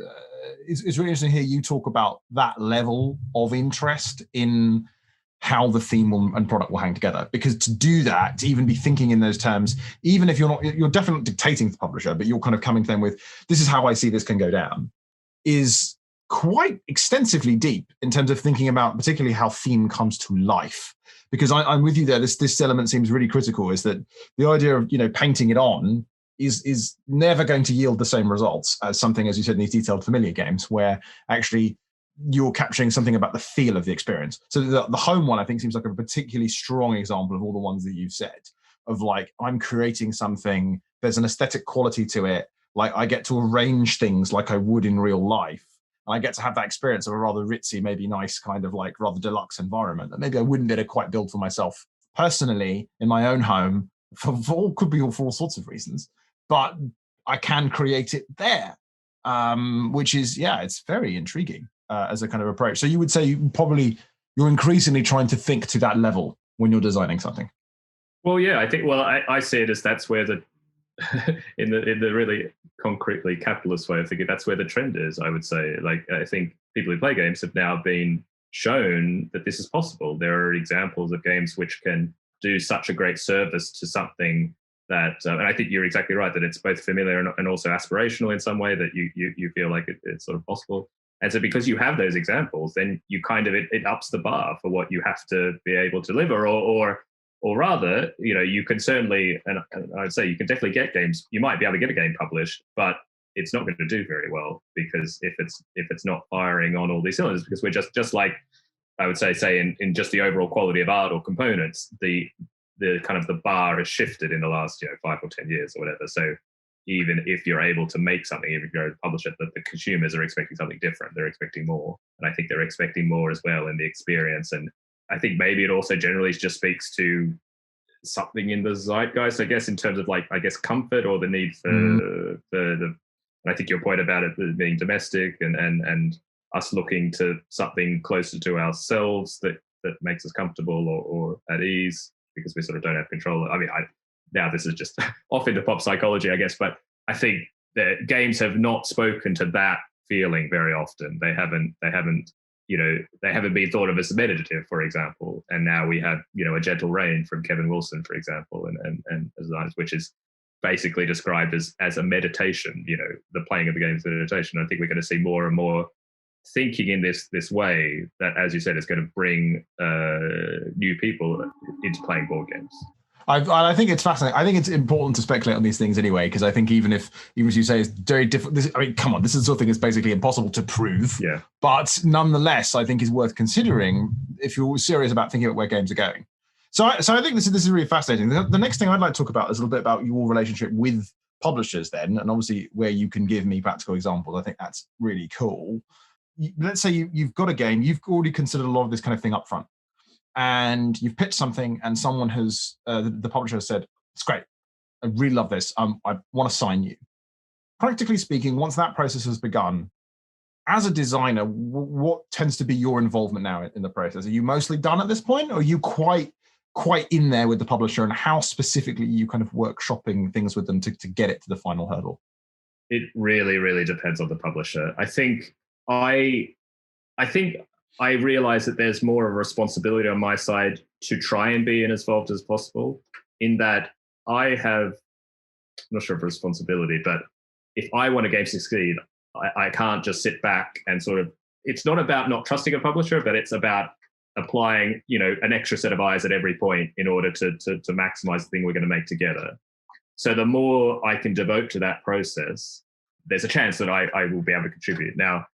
really interesting to hear you talk about that level of interest in how the theme and product will hang together. Because to do that, to even be thinking in those terms, even if you're definitely dictating to the publisher, but you're kind of coming to them with, this is how I see this can go down, is quite extensively deep in terms of thinking about particularly how theme comes to life. Because I'm with you there. This element seems really critical, is that the idea of, you know, painting it on is never going to yield the same results as something, as you said, in these detailed familiar games, where actually you're capturing something about the feel of the experience. So the home one, I think, seems like a particularly strong example of all the ones that you've said, of like, I'm creating something, there's an aesthetic quality to it, like I get to arrange things like I would in real life. And I get to have that experience of a rather ritzy, maybe nice kind of like rather deluxe environment that maybe I wouldn't be able to quite build for myself personally in my own home could be for all sorts of reasons. But I can create it there, which is, yeah, it's very intriguing as a kind of approach. So you would say you're increasingly trying to think to that level when you're designing something. Well, yeah, I think, I see it as that's where the, in the really concretely capitalist way of thinking, that's where the trend is, I would say. Like, I think people who play games have now been shown that this is possible. There are examples of games which can do such a great service to something that, and I think you're exactly right, that it's both familiar and also aspirational in some way, that you feel like it's sort of possible. And so because you have those examples, then you kind of, it ups the bar for what you have to be able to deliver, or rather, you know, you can certainly, and I'd say you can definitely get games, you might be able to get a game published, but it's not going to do very well, because if it's not firing on all these cylinders, because we're just like, I would say in just the overall quality of art or components, the kind of the bar has shifted in the last 5 or 10 years or whatever. So even if you're able to make something, even if you're able to publish it, that the consumers are expecting something different. They're expecting more, and I think they're expecting more as well in the experience. And I think maybe it also generally just speaks to something in the zeitgeist, I guess, in terms of like, I guess, comfort or the need for the. I think your point about it being domestic and us looking to something closer to ourselves that makes us comfortable or at ease because we sort of don't have control. I mean, now this is just off into pop psychology, I guess, but I think that games have not spoken to that feeling very often. They haven't been thought of as meditative, for example. And now we have, A Gentle Rain from Kevin Wilson, for example, and which is basically described as a meditation, the playing of the game is meditation. I think we're going to see more and more thinking in this way that, as you said, is going to bring new people into playing board games. I think it's fascinating. I think it's important to speculate on these things anyway, because I think even as you say, it's very difficult. I mean, come on, this is the sort of thing that's basically impossible to prove. Yeah. But nonetheless, I think is worth considering if you're serious about thinking about where games are going. So I think this is really fascinating. The next thing I'd like to talk about is a little bit about your relationship with publishers then, and obviously where you can give me practical examples. I think that's really cool. Let's say you've got a game, you've already considered a lot of this kind of thing up front, and you've pitched something and someone has, the publisher has said, it's great, I really love this, I want to sign you. Practically speaking, once that process has begun, as a designer, what tends to be your involvement now in the process? Are you mostly done at this point, or are you quite in there with the publisher, and how specifically you kind of workshopping things with them to get it to the final hurdle? It really, really depends on the publisher. I think I realize that there's more of a responsibility on my side to try and be as involved as possible, in that I have, I'm not sure if responsibility, but if I want a game to succeed, I can't just sit back and sort of, it's not about not trusting a publisher, but it's about applying, an extra set of eyes at every point in order to maximize the thing we're going to make together. So the more I can devote to that process, there's a chance that I will be able to contribute. Now,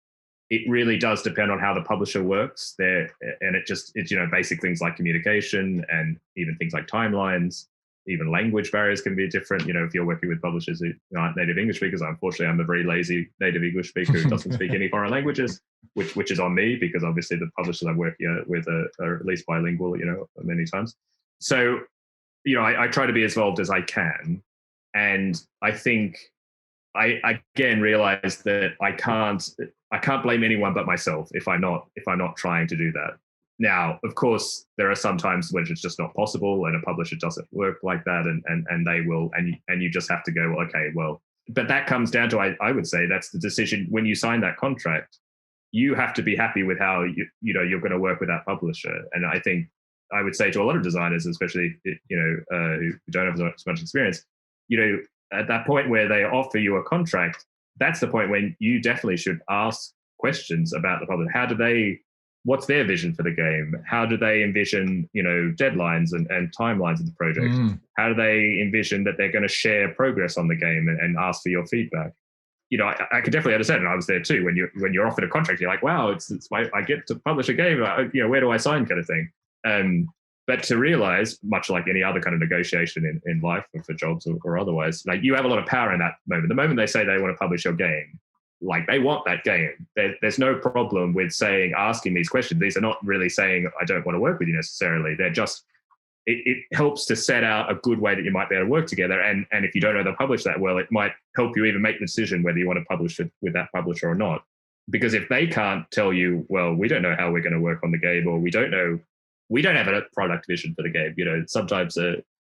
it really does depend on how the publisher works there, and it's basic things like communication and even things like timelines. Even language barriers can be different. If you're working with publishers who aren't native English speakers, unfortunately, I'm a very lazy native English speaker who doesn't speak any foreign languages, which is on me, because obviously the publishers I work with are at least bilingual, many times. So, I try to be as involved as I can, and I think I again realized that I can't blame anyone but myself if I'm not trying to do that. Now, of course, there are some times when it's just not possible, and a publisher doesn't work like that, and they will, and you just have to go, okay, well, but that comes down to, I would say, that's the decision when you sign that contract. You have to be happy with how you're going to work with that publisher, and I think I would say to a lot of designers, especially who don't have as much experience, at that point where they offer you a contract, that's the point when you definitely should ask questions about the publisher. What's their vision for the game? How do they envision, deadlines and timelines of the project? How do they envision that they're going to share progress on the game and ask for your feedback? I could definitely understand, and I was there too. When you're offered a contract, you're like, wow, I get to publish a game. Where do I sign, kind of thing. But to realize, much like any other kind of negotiation in life or for jobs or otherwise, like, you have a lot of power in that moment. The moment they say they want to publish your game, like, they want that game. There's no problem with asking these questions. These are not really saying, I don't want to work with you necessarily. They're just, it helps to set out a good way that you might be able to work together. And if you don't know the publish that well, it might help you even make the decision whether you want to publish it with that publisher or not. Because if they can't tell you, well, we don't know how we're going to work on the game, or we don't have a product vision for the game. Sometimes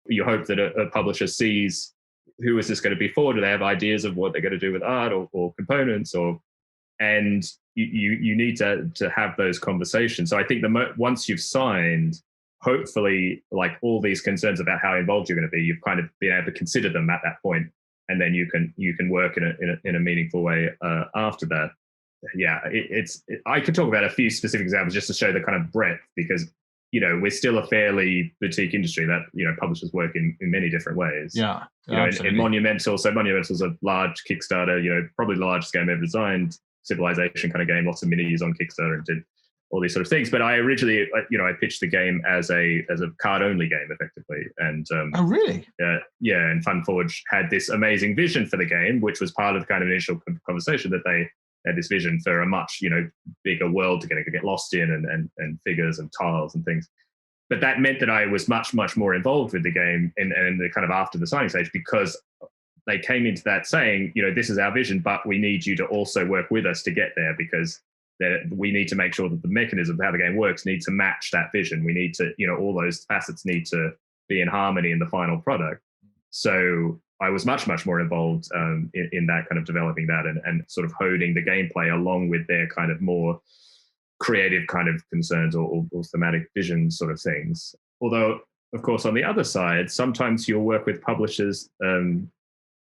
you hope that a publisher sees, who is this going to be for? Do they have ideas of what they're going to do with art or components? And you need to have those conversations. So I think once you've signed, hopefully, like, all these concerns about how involved you're going to be, you've kind of been able to consider them at that point, and then you can work in a meaningful way after that. Yeah, I could talk about a few specific examples just to show the kind of breadth, because we're still a fairly boutique industry that, publishers work in many different ways. Yeah. In Monumental. So Monumental's a large Kickstarter, probably the largest game ever designed, civilization kind of game, lots of minis on Kickstarter, and did all these sort of things. But I originally, I pitched the game as a card-only game, effectively. And oh, really? Yeah. And FunForge had this amazing vision for the game, which was part of the kind of initial conversation, that they had this vision for a much, bigger world to get lost in, and figures and tiles and things. but that meant that I was much, much more involved with the game and the kind of after the signing stage, because they came into that saying, this is our vision, but we need you to also work with us to get there, because we need to make sure that the mechanism of how the game works needs to match that vision. We need to, all those facets need to be in harmony in the final product. So I was much, much more involved in that kind of developing that and sort of honing the gameplay along with their kind of more creative kind of concerns or thematic vision sort of things. Although, of course, on the other side, sometimes you'll work with publishers.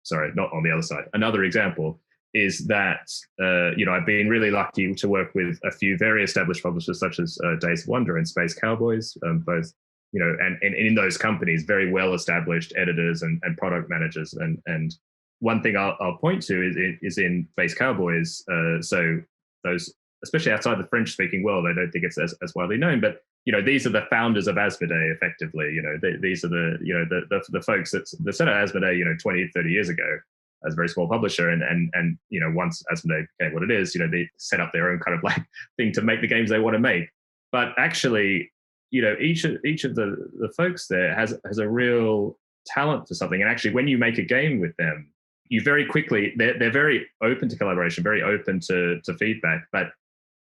Sorry, not on the other side. Another example is that, I've been really lucky to work with a few very established publishers such as Days of Wonder and Space Cowboys, both, and in those companies, very well-established editors and product managers. And one thing I'll point to is in Space Cowboys. So those, especially outside the French-speaking world, I don't think it's as widely known, but these are the founders of Asmodee, effectively. These are the folks that set up Asmodee, 20, 30 years ago as a very small publisher. And once Asmodee became what it is, they set up their own kind of like thing to make the games they want to make. But actually, each of the folks there has a real talent for something. And actually, when you make a game with them, you very quickly, they're very open to collaboration, very open to feedback. But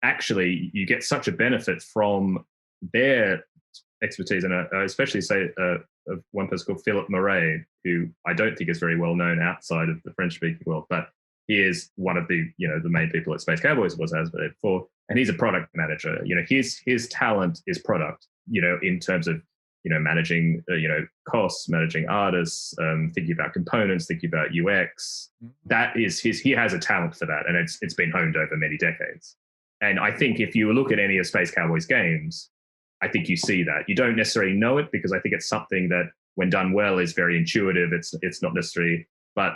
actually, you get such a benefit from their expertise, and I especially say of one person called Philip Murray, who I don't think is very well known outside of the French-speaking world, but he is one of the the main people at Space Cowboys, was Asmodee before, and he's a product manager. His talent is product. In terms of managing costs, managing artists, thinking about components, thinking about UX. That is he has a talent for that, and it's been honed over many decades. And I think if you look at any of Space Cowboys games, I think you see that. You don't necessarily know it, because I think it's something that, when done well, is very intuitive. It's not necessarily, but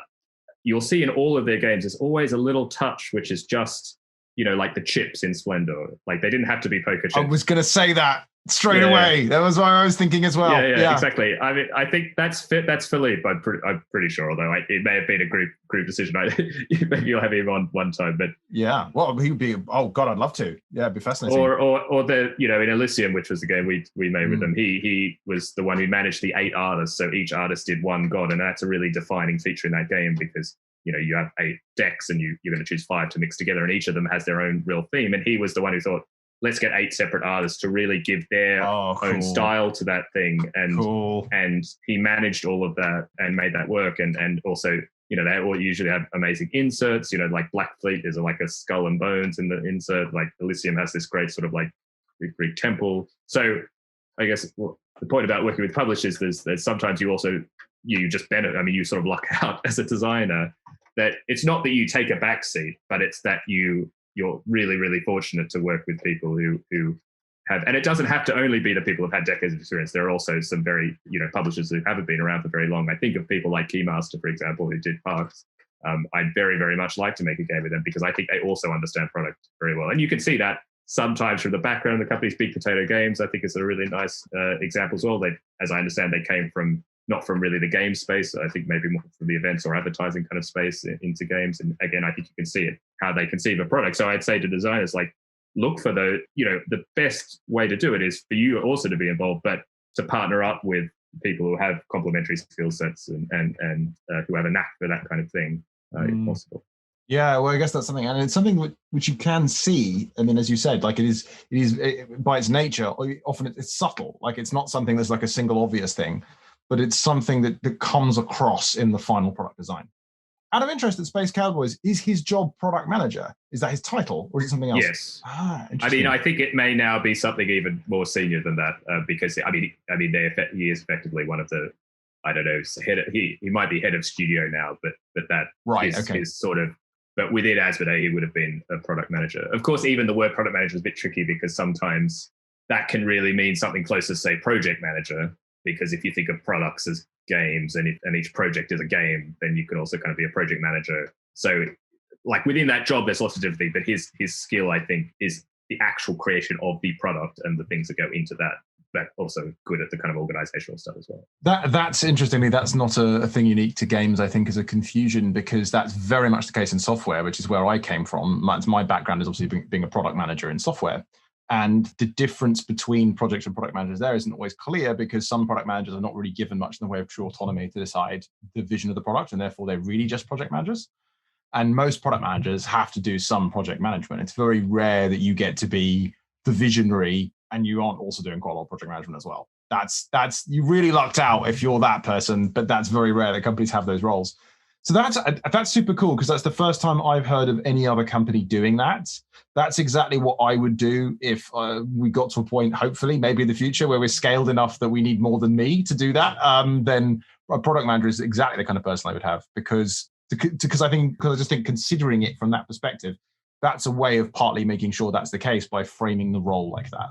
you'll see in all of their games, there's always a little touch, which is just, like the chips in Splendor. Like, they didn't have to be poker chips. I was going to say that straight away. That was what I was thinking as well. Yeah, exactly. I mean, I think that's Philippe. I'm pretty sure, although it may have been a group decision. Maybe you'll have him on one time, but yeah. Well, he would be. Oh God, I'd love to. Yeah, it'd be fascinating. Or the in Elysium, which was the game we made with them. He was the one who managed the 8 artists. So each artist did one god, and that's a really defining feature in that game, because you have 8 decks and you're going to choose 5 to mix together, and each of them has their own real theme. And he was the one who thought, let's get 8 separate artists to really give their own style to that thing. And he managed all of that and made that work. And also, they all usually have amazing inserts, like Black Fleet is like a skull and bones in the insert. Like Elysium has this great sort of like Greek temple. So I guess the point about working with publishers is that sometimes you just benefit. I mean, you sort of luck out as a designer, that it's not that you take a backseat, but it's that you're really, really fortunate to work with people who have, and it doesn't have to only be the people who've had decades of experience. There are also some very, publishers who haven't been around for very long. I think of people like Keymaster, for example, who did Parks. I'd very, very much like to make a game with them, because I think they also understand product very well. And you can see that sometimes from the background of the company's Big Potato Games. I think it's a really nice example as well. As I understand, they came from, not from really the game space. I think maybe more from the events or advertising kind of space into games. And again, I think you can see it, how they conceive a product. So I'd say to designers, like, look for the best way to do it is for you also to be involved, but to partner up with people who have complementary skill sets and who have a knack for that kind of thing, if possible. Yeah, well, I guess that's something, and it's something which you can see. I mean, as you said, like it is by its nature, often it's subtle. Like, it's not something that's like a single obvious thing, but it's something that comes across in the final product design. Out of interest, at Space Cowboys, is his job product manager? Is that his title, or is it something else? Yes. I mean, I think it may now be something even more senior than that, because he is effectively one of the, I don't know, he might be head of studio now, but that is sort of. But within Asmodee, he would have been a product manager. Of course, even the word product manager is a bit tricky, because sometimes that can really mean something close to, say, project manager. Because if you think of products as games and each project is a game, then you can also kind of be a project manager. So, like, within that job, there's lots of different things. But his skill, I think, is the actual creation of the product and the things that go into that. But also good at the kind of organizational stuff as well. That's interestingly, that's not a thing unique to games, I think, is a confusion, because that's very much the case in software, which is where I came from. My background is obviously being a product manager in software. And the difference between project and product managers there isn't always clear, because some product managers are not really given much in the way of true autonomy to decide the vision of the product, and therefore they're really just project managers. And most product managers have to do some project management. It's very rare that you get to be the visionary and you aren't also doing quite a lot of project management as well. That's you really lucked out if you're that person, but that's very rare that companies have those roles. So that's super cool, because that's the first time I've heard of any other company doing that. That's exactly what I would do if we got to a point, hopefully, maybe in the future, where we're scaled enough that we need more than me to do that. Then a product manager is exactly the kind of person I would have, because I just think considering it from that perspective, that's a way of partly making sure that's the case by framing the role like that.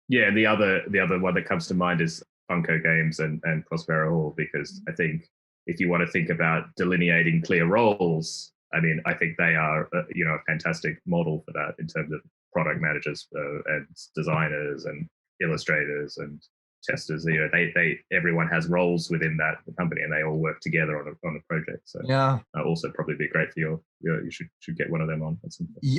Yeah, the other one that comes to mind is Funko Games and Prospero Hall, because I think if you want to think about delineating clear roles, I mean, I think they are a fantastic model for that in terms of product managers and designers and illustrators and testers. They everyone has roles within that company, and they all work together on a project. So yeah, also probably be great for you should get one of them on.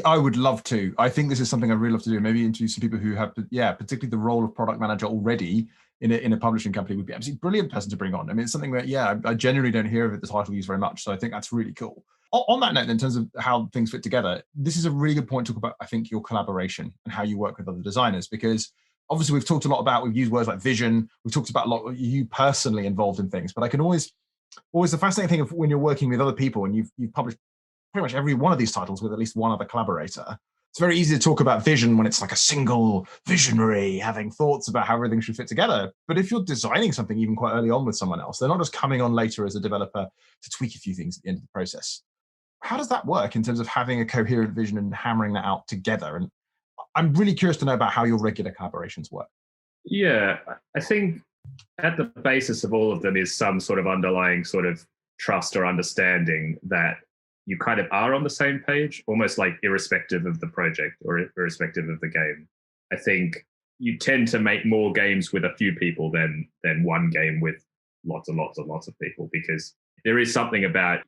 I would love to. I think this is something I'd really love to do. Maybe introduce some people who have, particularly the role of product manager already in a publishing company would be absolutely brilliant person to bring on. I mean, it's something that, I generally don't hear of the title used very much. So I think that's really cool. On that note, in terms of how things fit together, this is a really good point to talk about, I think, your collaboration and how you work with other designers, because obviously we've talked a lot about, we've used words like vision, we've talked about a lot of you personally involved in things, but I can always the fascinating thing of when you're working with other people and you've published pretty much every one of these titles with at least one other collaborator, it's very easy to talk about vision when it's like a single visionary having thoughts about how everything should fit together. But if you're designing something even quite early on with someone else, they're not just coming on later as a developer to tweak a few things at the end of the process. How does that work in terms of having a coherent vision and hammering that out together? And I'm really curious to know about how your regular collaborations work. Yeah, I think at the basis of all of them is some sort of underlying sort of trust or understanding that you kind of are on the same page, almost like irrespective of the project or irrespective of the game. I think you tend to make more games with a few people than one game with lots and lots and lots of people, because there is something about,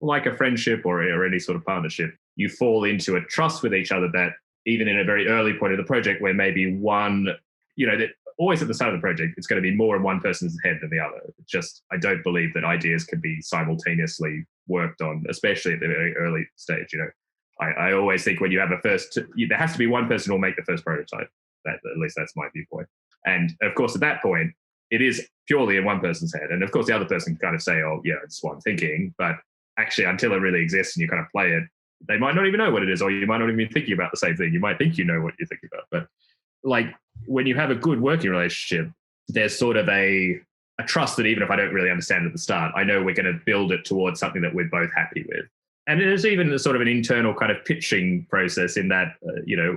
like a friendship or any sort of partnership, you fall into a trust with each other that even in a very early point of the project where maybe one, that always at the start of the project, it's going to be more in one person's head than the other. It's just, I don't believe that ideas can be simultaneously worked on, especially at the very early stage. I always think when you have there has to be one person who will make the first prototype. At least that's my viewpoint. And of course, at that point, it is purely in one person's head. And of course, the other person can kind of say, oh, yeah, it's what I'm thinking. But actually, until it really exists and you kind of play it, they might not even know what it is, or you might not even be thinking about the same thing. You might think you know what you're thinking about. But like when you have a good working relationship, there's sort of a trust that even if I don't really understand it at the start, I know we're going to build it towards something that we're both happy with. And there's even a sort of an internal kind of pitching process in that,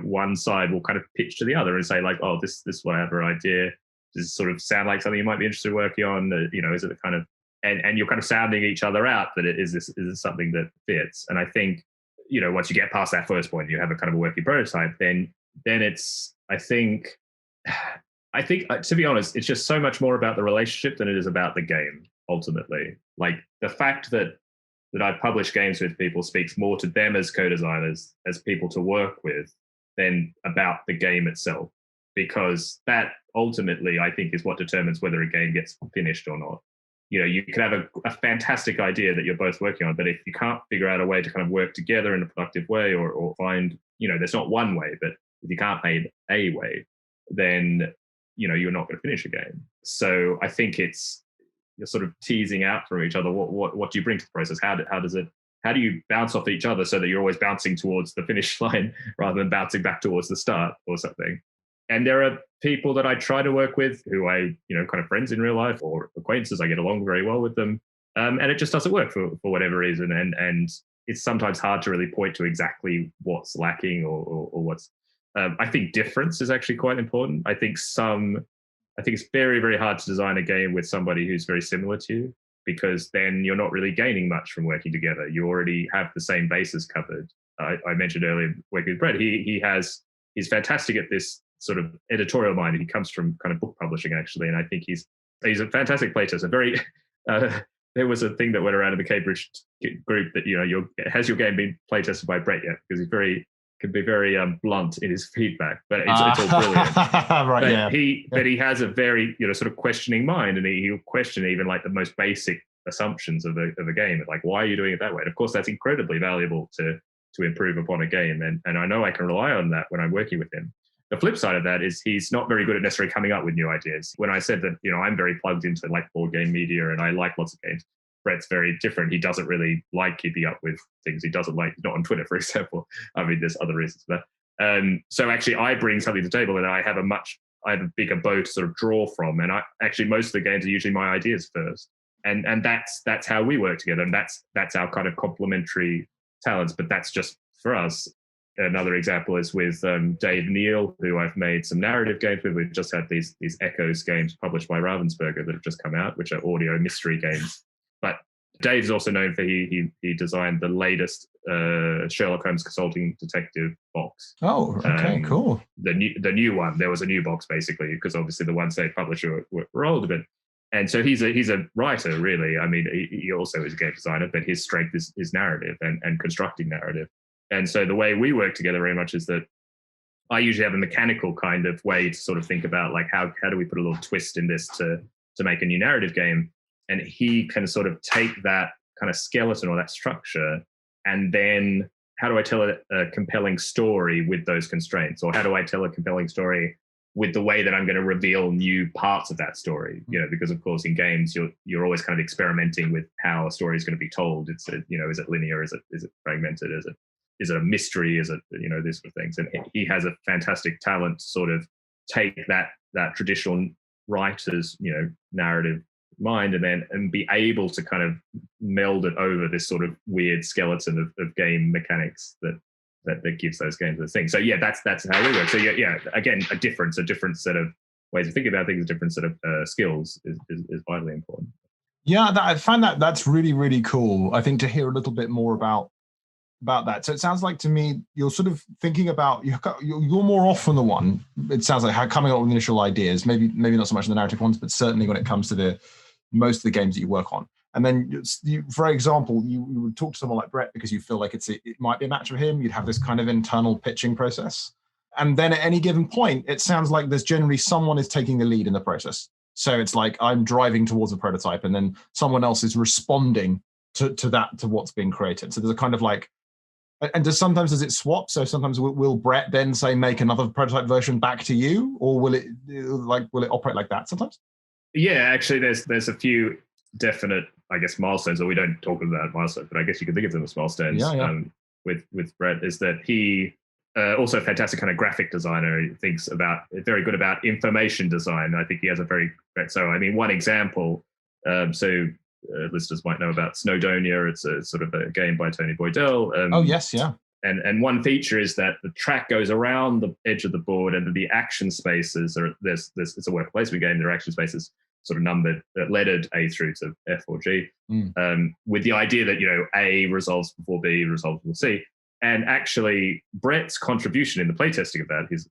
one side will kind of pitch to the other and say like, oh, this whatever idea, does it sort of sound like something you might be interested in working on? Is it the kind of, and you're kind of sounding each other out that is this something that fits? And I think, once you get past that first point, you have a kind of a working prototype, then it's, I think, to be honest, it's just so much more about the relationship than it is about the game, ultimately. Like the fact that I've published games with people speaks more to them as co-designers, as people to work with, than about the game itself. Because that ultimately, I think, is what determines whether a game gets finished or not. You can have a fantastic idea that you're both working on, but if you can't figure out a way to kind of work together in a productive way or find, there's not one way, but if you can't find a way, then, you're not going to finish a game. So I think you're sort of teasing out from each other. What do you bring to the process? How do you bounce off each other so that you're always bouncing towards the finish line rather than bouncing back towards the start or something? And there are people that I try to work with who I, kind of friends in real life or acquaintances. I get along very well with them. And it just doesn't work for whatever reason. And it's sometimes hard to really point to exactly what's lacking or what's, I think difference is actually quite important. I think it's very, very hard to design a game with somebody who's very similar to you, because then you're not really gaining much from working together. You already have the same bases covered. I mentioned earlier working with Brett. He's fantastic at this sort of editorial mind. He comes from kind of book publishing, actually, and I think he's a fantastic playtester. There was a thing that went around in the Cambridge group that has your game been playtested by Brett yet? Because he's very can be very blunt in his feedback, but it's all brilliant. Right, but yeah. But he has a very sort of questioning mind, and he'll question even like the most basic assumptions of a game, like why are you doing it that way? And of course, that's incredibly valuable to improve upon a game, and I know I can rely on that when I'm working with him. The flip side of that is he's not very good at necessarily coming up with new ideas. When I said that I'm very plugged into like board game media and I like lots of games, Brett's very different. He doesn't really like keeping up with things. He doesn't like, not on Twitter, for example. I mean, there's other reasons for that. So actually, I bring something to the table, and I have a bigger bow to sort of draw from. And most of the games are usually my ideas first, and that's how we work together, and that's our kind of complementary talents. But that's just for us. Another example is with Dave Neal, who I've made some narrative games with. We've just had these Echoes games published by Ravensburger that have just come out, which are audio mystery games. But Dave's also known for he designed the latest Sherlock Holmes Consulting Detective box. Oh, okay, cool. The new one. There was a new box basically, because obviously the ones they published were old a bit. And so he's a writer, really. I mean, he also is a game designer, but his strength is narrative and constructing narrative. And so the way we work together very much is that I usually have a mechanical kind of way to sort of think about like how do we put a little twist in this to make a new narrative game, and he can sort of take that kind of skeleton or that structure, and then how do I tell a compelling story with those constraints, or how do I tell a compelling story with the way that I'm going to reveal new parts of that story? Because of course in games you're always kind of experimenting with how a story is going to be told. It's is it linear? Is it fragmented? Is it a mystery? Is it, these sort of things? And he has a fantastic talent to sort of take that traditional writer's, narrative mind and be able to kind of meld it over this sort of weird skeleton of game mechanics that gives those games the thing. So yeah, that's how we work. So yeah, again, a different set of ways of thinking about things, a different set of skills is vitally important. Yeah, I find that's really, really cool. I think to hear a little bit more about that. So it sounds like to me you're sort of thinking about you're more often the one. It sounds like how coming up with initial ideas, maybe not so much in the narrative ones, but certainly when it comes to most of the games that you work on. And then, for example, you would talk to someone like Brett because you feel like it might be a match for him. You'd have this kind of internal pitching process, and then at any given point, it sounds like there's generally someone is taking the lead in the process. So it's like I'm driving towards a prototype, and then someone else is responding to what's being created. So there's a kind of like. And does it swap? So sometimes will Brett then say make another prototype version back to you, or will it operate like that sometimes? Yeah, actually, there's a few definite, I guess, milestones, or we don't talk about milestones, but I guess you can think of them as milestones. Yeah. With Brett is that he also a fantastic kind of graphic designer. He thinks very good about information design. I think he has one example. Listeners might know about Snowdonia. It's a sort of a game by Tony Boydell. Oh yes, yeah. And one feature is that the track goes around the edge of the board, and the action spaces are it's a worker placement game. There are action spaces sort of numbered, lettered A through to F or G, with the idea that A resolves before B, resolves before C. And actually, Brett's contribution in the playtesting of that, he's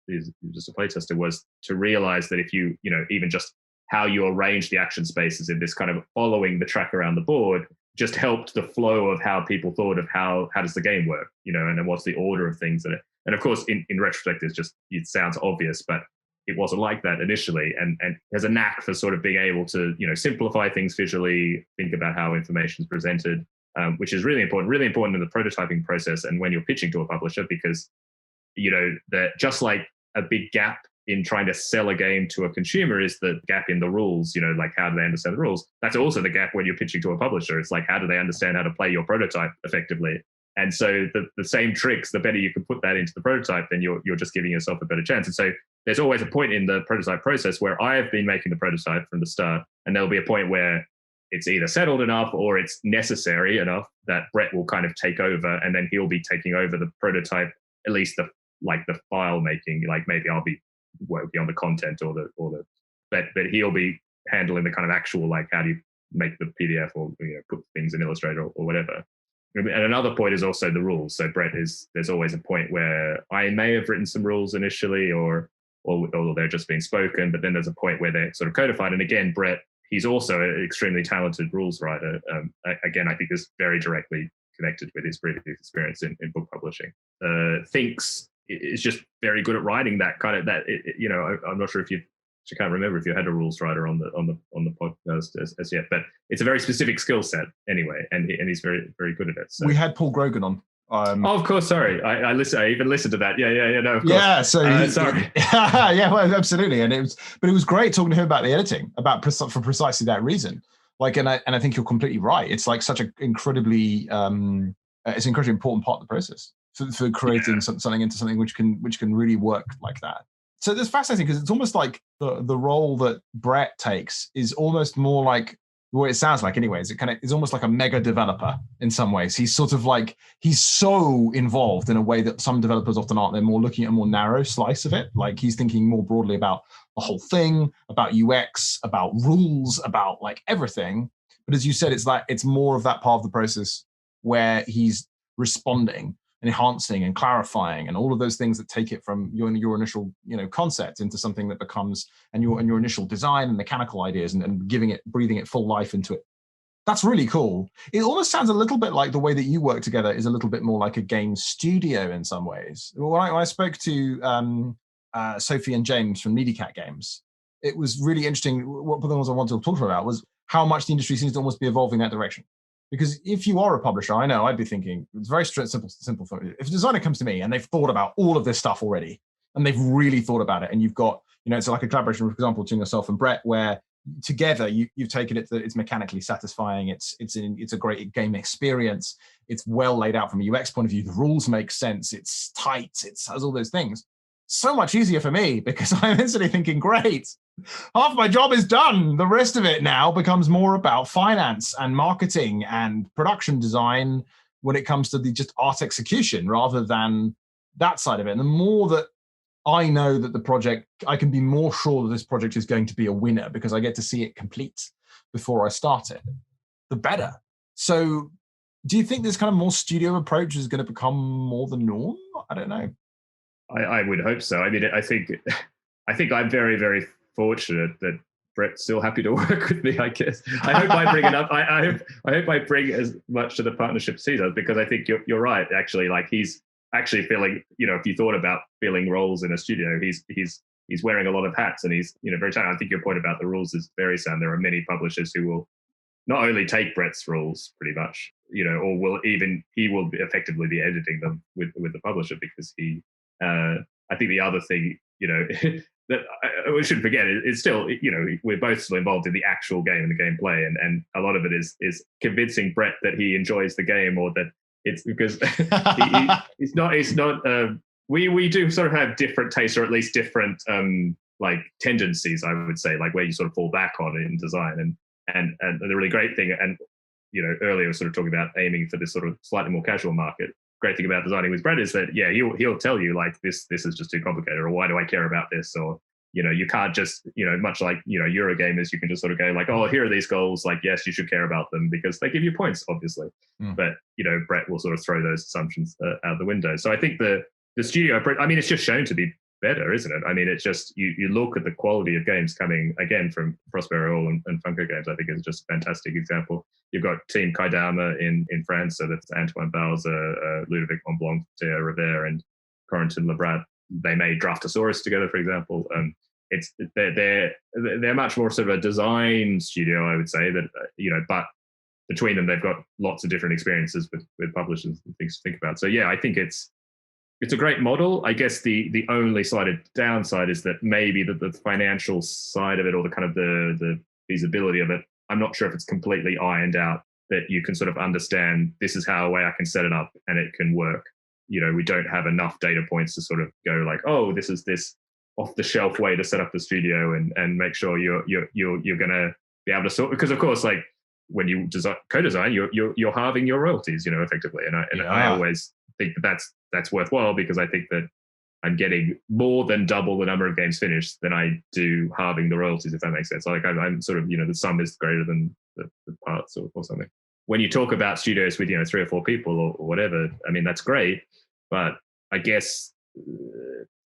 just a playtester, was to realize that if you even just how you arrange the action spaces in this kind of following the track around the board just helped the flow of how people thought of how does the game work, and then what's the order of things. And of course, in retrospect, it sounds obvious, but it wasn't like that initially. And has a knack for sort of being able to, simplify things visually, think about how information is presented, which is really important in the prototyping process and when you're pitching to a publisher, because, that just like a big gap in trying to sell a game to a consumer is the gap in the rules, like how do they understand the rules? That's also the gap when you're pitching to a publisher. It's like, how do they understand how to play your prototype effectively? And so the same tricks, the better you can put that into the prototype, then you're just giving yourself a better chance. And so there's always a point in the prototype process where I have been making the prototype from the start, and there'll be a point where it's either settled enough or it's necessary enough that Brett will kind of take over, and then he'll be taking over the prototype, at least the file making. Like maybe I'll be working on the content but he'll be handling the kind of actual, like, how do you make the PDF or put things in Illustrator or whatever. And another point is also the rules. So there's always a point where I may have written some rules initially or they're just being spoken, but then there's a point where they're sort of codified. And again, Brett, he's also an extremely talented rules writer. Again, I think this very directly connected with his previous experience in book publishing. Thinks is just very good at writing that kind of I'm not sure if I can't remember if you had a rules writer on the podcast as yet, but it's a very specific skill set anyway, and he's very, very good at it. So. We had Paul Grogan on. Of course, sorry. I even listened to that. Yeah, no, of course. Yeah, so sorry. Yeah, well, absolutely. And it was great talking to him about the editing, for precisely that reason. Like, and I think you're completely right. It's like such an incredibly it's an incredibly important part of the process for creating something into something which can really work like that. So that's fascinating because it's almost like the role that Brett takes is almost more like what it sounds like anyways. It's almost like a mega developer in some ways. He's sort of like, he's so involved in a way that some developers often aren't. They're more looking at a more narrow slice of it. Like he's thinking more broadly about the whole thing, about UX, about rules, about like everything. But as you said, it's like, it's more of that part of the process where he's responding and enhancing and clarifying and all of those things that take it from your initial concept into something that becomes and your initial design and mechanical ideas and breathing it full life into it. That's really cool. It almost sounds a little bit like the way that you work together is a little bit more like a game studio in some ways. When I spoke to Sophie and James from MediaCat Games, it was really interesting. One of the things I wanted to talk about was how much the industry seems to almost be evolving that direction. Because if you are a publisher, I know I'd be thinking, it's very simple for me. If a designer comes to me and they've thought about all of this stuff already, and they've really thought about it, and you've got, it's like a collaboration, for example, between yourself and Brett, where together you've taken it that it's mechanically satisfying, it's a great game experience, it's well laid out from a UX point of view, the rules make sense, it's tight, it has all those things. So much easier for me because I'm instantly thinking, great, half my job is done. The rest of it now becomes more about finance and marketing and production design when it comes to the just art execution rather than that side of it. And the more that I know that the project, I can be more sure that this project is going to be a winner because I get to see it complete before I start it, the better. So do you think this kind of more studio approach is going to become more the norm? I don't know. I would hope so. I mean, I think I'm very, very fortunate that Brett's still happy to work with me, I guess. I hope I bring enough. I hope I bring as much to the partnership as he does, because I think you're right. Actually, like he's actually feeling. If you thought about filling roles in a studio, he's wearing a lot of hats, and he's very talented. I think your point about the rules is very sound. There are many publishers who will not only take Brett's rules, pretty much, or he will effectively be editing them with the publisher because he. I think the other thing, that we shouldn't forget is still, we're both still involved in the actual game and the gameplay, and a lot of it is convincing Brett that he enjoys the game, or that it's because it's not. We do sort of have different tastes, or at least different like tendencies, I would say, like where you sort of fall back on in design, and the really great thing, and earlier I was sort of talking about aiming for this sort of slightly more casual market. Great thing about designing with Brett is that he'll tell you like this is just too complicated, or why do I care about this, or you can't just much like Eurogamers, you can just sort of go like, oh, here are these goals, like yes, you should care about them because they give you points, obviously. But Brett will sort of throw those assumptions out the window. So I think the studio, I mean, it's just shown to be better, isn't it? I mean, it's just you look at the quality of games coming again from Prospero Hall and Funko Games. I think is just a fantastic example. You've got Team Kaidama in France, so that's Antoine Bowser, Ludovic Montblanc, Théo Revere, and Corentin Lebrat. They made Draftosaurus together, for example. They're much more sort of a design studio, I would say. That but between them, they've got lots of different experiences with publishers and things to think about. So yeah, I think it's a great model. I guess the only slight downside is that maybe the financial side of it, or the kind of the feasibility of it, I'm not sure if it's completely ironed out, that you can sort of understand this is how a way I can set it up and it can work. We don't have enough data points to sort of go like, oh, this is this off the shelf way to set up the studio and make sure you're going to be able to sort, because of course, like when you co-design, you're halving your royalties, effectively. And I always think that's worthwhile, because I think that I'm getting more than double the number of games finished than I do halving the royalties, if that makes sense. Like I'm sort of, the sum is greater than the parts or something. When you talk about studios with, 3 or 4 people or whatever, I mean, that's great. But I guess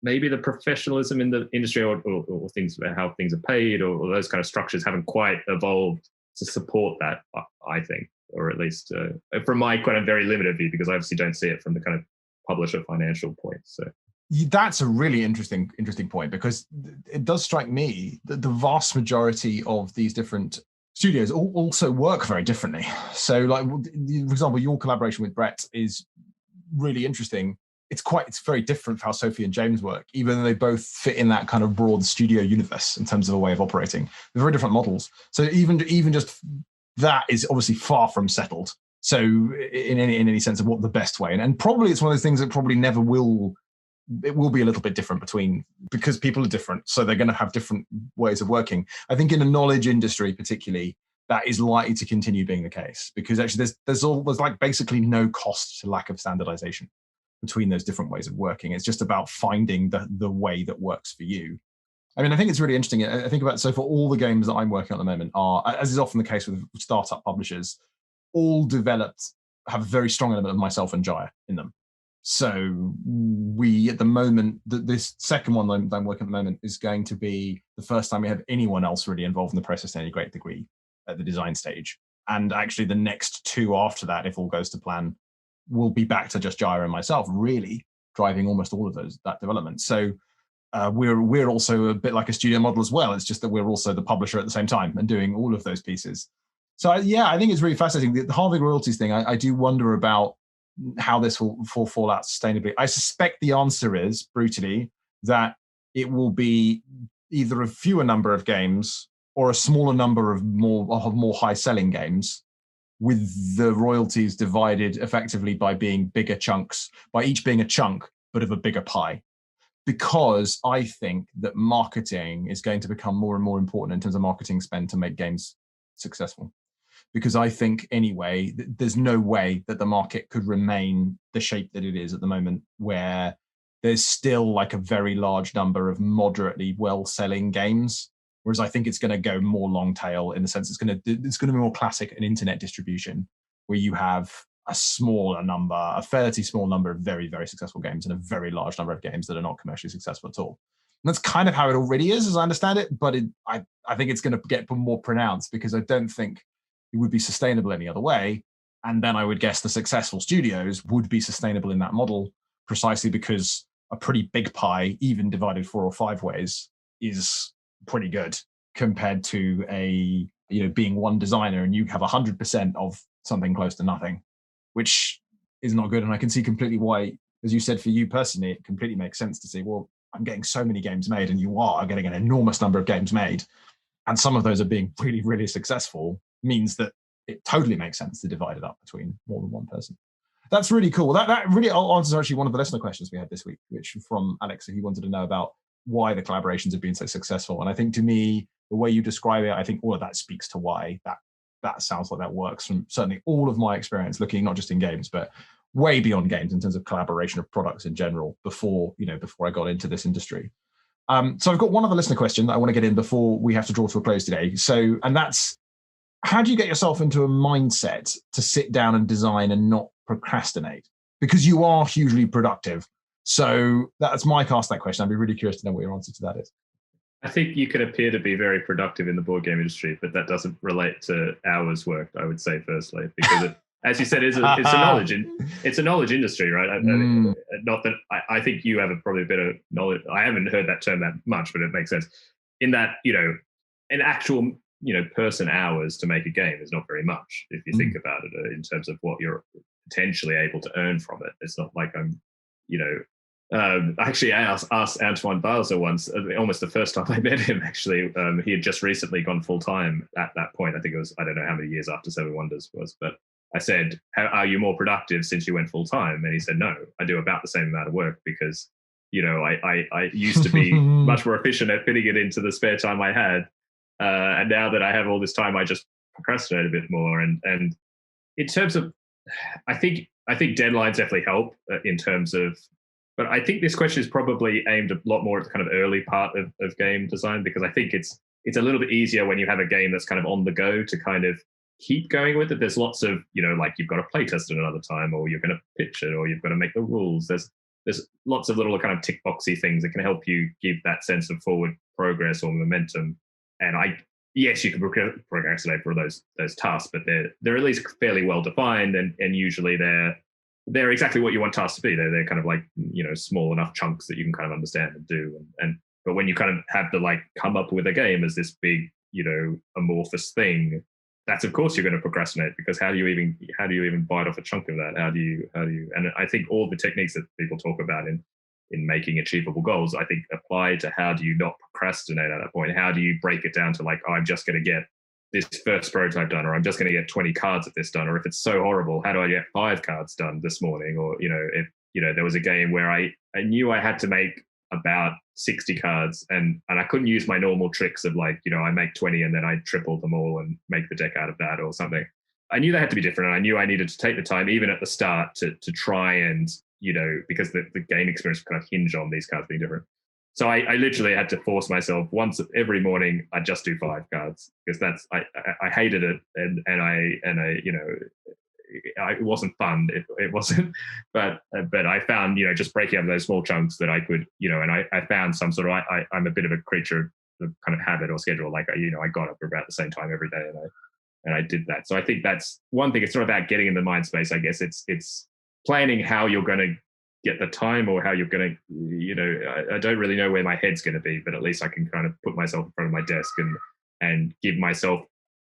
maybe the professionalism in the industry or things about how things are paid or those kind of structures haven't quite evolved to support that, I think. or at least from my kind of very limited view, because I obviously don't see it from the kind of publisher financial point. So that's a really interesting point, because it does strike me that the vast majority of these different studios also work very differently. So, like, for example, your collaboration with Brett is really interesting. It's very different for how Sophie and James work, even though they both fit in that kind of broad studio universe in terms of a way of operating. They're very different models. So even just that is obviously far from settled. So in any sense of what the best way, and probably it's one of those things that probably never will. It will be a little bit different because people are different. So they're going to have different ways of working. I think in the knowledge industry, particularly, that is likely to continue being the case, because actually there's like basically no cost to lack of standardization between those different ways of working. It's just about finding the way that works for you. I mean, I think it's really interesting. I think about, so for all the games that I'm working on at the moment are, as is often the case with startup publishers, all developed have a very strong element of myself and Jaya in them. So we, at the moment, this second one that I'm working at the moment is going to be the first time we have anyone else really involved in the process to any great degree at the design stage. And actually the next two after that, if all goes to plan, will be back to just Jaya and myself really driving almost all of that development. So we're also a bit like a studio model as well. It's just that we're also the publisher at the same time and doing all of those pieces. So I think it's really fascinating. The halving royalties thing, I do wonder about how this will fall out sustainably. I suspect the answer is, brutally, that it will be either a fewer number of games or a smaller number of more high-selling games, with the royalties divided effectively by being bigger chunks, by each being a chunk, but of a bigger pie. Because I think that marketing is going to become more and more important in terms of marketing spend to make games successful. Because I think, anyway, there's no way that the market could remain the shape that it is at the moment, where there's still like a very large number of moderately well-selling games, whereas I think it's going to go more long tail, in the sense it's going to be more classic and internet distribution, where you have a fairly small number of very, very successful games and a very large number of games that are not commercially successful at all. And that's kind of how it already is, as I understand it, but I think it's going to get more pronounced, because I don't think it would be sustainable any other way. And then I would guess the successful studios would be sustainable in that model, precisely because a pretty big pie, even divided 4 or 5 ways, is pretty good compared to being one designer and you have 100% of something close to nothing, which is not good. And I can see completely why, as you said, for you personally, it completely makes sense to say, well, I'm getting so many games made, and you are getting an enormous number of games made, and some of those are being really, really successful, means that it totally makes sense to divide it up between more than one person. That's really cool. That really answers actually one of the listener questions we had this week, which from Alex, he wanted to know about why the collaborations have been so successful. And I think, to me, the way you describe it, I think all of that speaks to why that sounds like that works, from certainly all of my experience looking not just in games, but way beyond games in terms of collaboration of products in general before I got into this industry. So I've got one other listener question that I want to get in before we have to draw to a close today. So, and that's, how do you get yourself into a mindset to sit down and design and not procrastinate? Because you are hugely productive. So that's Mike asked that question. I'd be really curious to know what your answer to that is. I think you can appear to be very productive in the board game industry, but that doesn't relate to hours worked, I would say, firstly, because as you said, it's a knowledge industry, right? Not that I think you have probably a bit of knowledge. I haven't heard that term that much, but it makes sense in that, an actual, person hours to make a game is not very much if you think about it in terms of what you're potentially able to earn from it. It's not like I'm, actually, I asked Antoine Balzer once, almost the first time I met him, actually. He had just recently gone full-time at that point. I think it was, I don't know how many years after Seven Wonders was, but I said, are you more productive since you went full-time? And he said, no, I do about the same amount of work, because, I used to be much more efficient at fitting it into the spare time I had. And now that I have all this time, I just procrastinate a bit more. And in terms of, I think deadlines definitely help in terms of, but I think this question is probably aimed a lot more at the kind of early part of game design, because I think it's a little bit easier when you have a game that's kind of on the go to kind of keep going with it. There's lots of, like you've got to play test it another time, or you're going to pitch it, or you've got to make the rules. There's lots of little kind of tick boxy things that can help you give that sense of forward progress or momentum. And yes, you can procrastinate for those tasks, but they're at least fairly well defined, and usually they're exactly what you want tasks to be. They're kind of like, small enough chunks that you can kind of understand and do. And but when you kind of have to like come up with a game as this big, amorphous thing, that's of course you're going to procrastinate, because how do you even bite off a chunk of that? How do you? And I think all the techniques that people talk about in making achievable goals, I think apply to how do you not procrastinate at that point? How do you break it down to like, oh, I'm just going to get this first prototype done, or I'm just going to get 20 cards of this done, or if it's so horrible, how do I get 5 cards done this morning? Or, if, there was a game where I knew I had to make about 60 cards, and I couldn't use my normal tricks of like, I make 20 and then I triple them all and make the deck out of that or something. I knew they had to be different, and I knew I needed to take the time, even at the start, to try and, because the game experience kind of hinge on these cards being different. So I literally had to force myself once every morning. I'd just do 5 cards, because I hated it, and it wasn't fun. It wasn't, but I found, just breaking up those small chunks that I could, and I found some sort of, I'm a bit of a creature of kind of habit or schedule. Like, I got up about the same time every day, and I did that. So I think that's one thing. It's not about getting in the mind space. I guess it's planning how you're going to get the time, or how you're going to, I don't really know where my head's going to be, but at least I can kind of put myself in front of my desk and give myself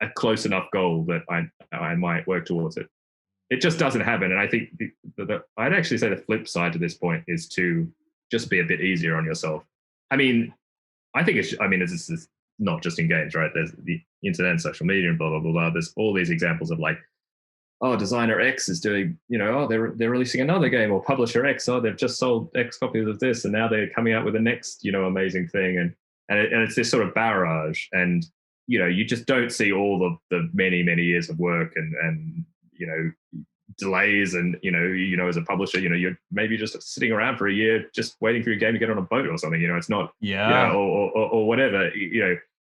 a close enough goal that I might work towards it. It just doesn't happen. And I think I'd actually say the flip side to this point is to just be a bit easier on yourself. I mean, I think this is not just in games, right? There's the internet and social media and blah, blah, blah, blah. There's all these examples of like, oh, designer X is doing, they're releasing another game, or publisher X, they've just sold X copies of this, and now they're coming out with the next, amazing thing. And it's this sort of barrage, and, you just don't see all of the many, many years of work and delays. And, as a publisher, you're maybe just sitting around for a year, just waiting for your game to get on a boat or something, it's not, or whatever,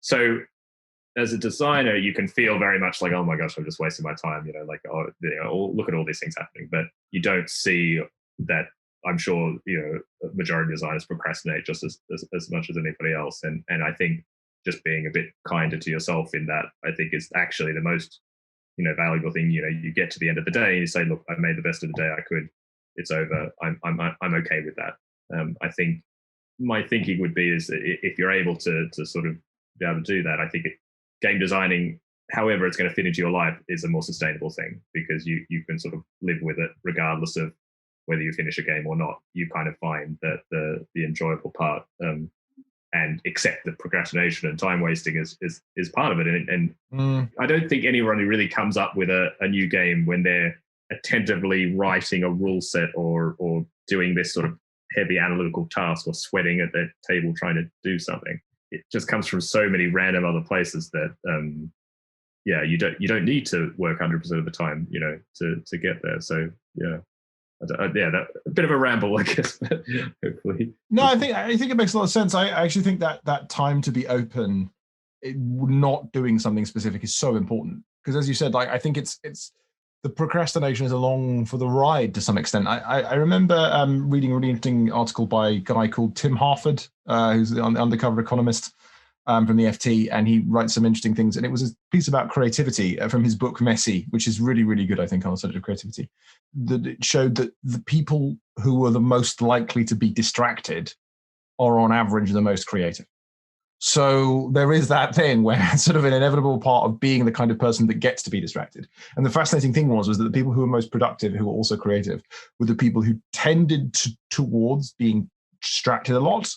So as a designer, you can feel very much like, oh my gosh, I'm just wasting my time, look at all these things happening. But you don't see that. I'm sure, a majority of designers procrastinate just as much as anybody else. And I think just being a bit kinder to yourself in that, I think, is actually the most, valuable thing. You get to the end of the day and you say, look, I made the best of the day I could. It's over. I'm okay with that. I think my thinking would be is if you're able to sort of be able to do that, I think game designing, however it's going to fit into your life, is a more sustainable thing, because you can sort of live with it regardless of whether you finish a game or not. You kind of find that the enjoyable part, and accept that procrastination and time wasting is part of it. And I don't think anyone who really comes up with a new game when they're attentively writing a rule set or doing this sort of heavy analytical task, or sweating at their table trying to do something, it just comes from so many random other places that you don't need to work 100% of the time, to get there. So that a bit of a ramble, I guess, but hopefully. No, I think it makes a lot of sense. I actually think that time to be open, not doing something specific, is so important, because, as you said, like, I think it's the procrastination is along for the ride to some extent. I remember reading a really interesting article by a guy called Tim Harford, who's the undercover economist from the FT, and he writes some interesting things. And it was a piece about creativity from his book Messy, which is really, really good, I think, on the subject of creativity. That it showed that the people who are the most likely to be distracted are on average the most creative. So there is that thing where it's sort of an inevitable part of being the kind of person that gets to be distracted. And the fascinating thing was that the people who were most productive, who were also creative, were the people who tended towards being distracted a lot,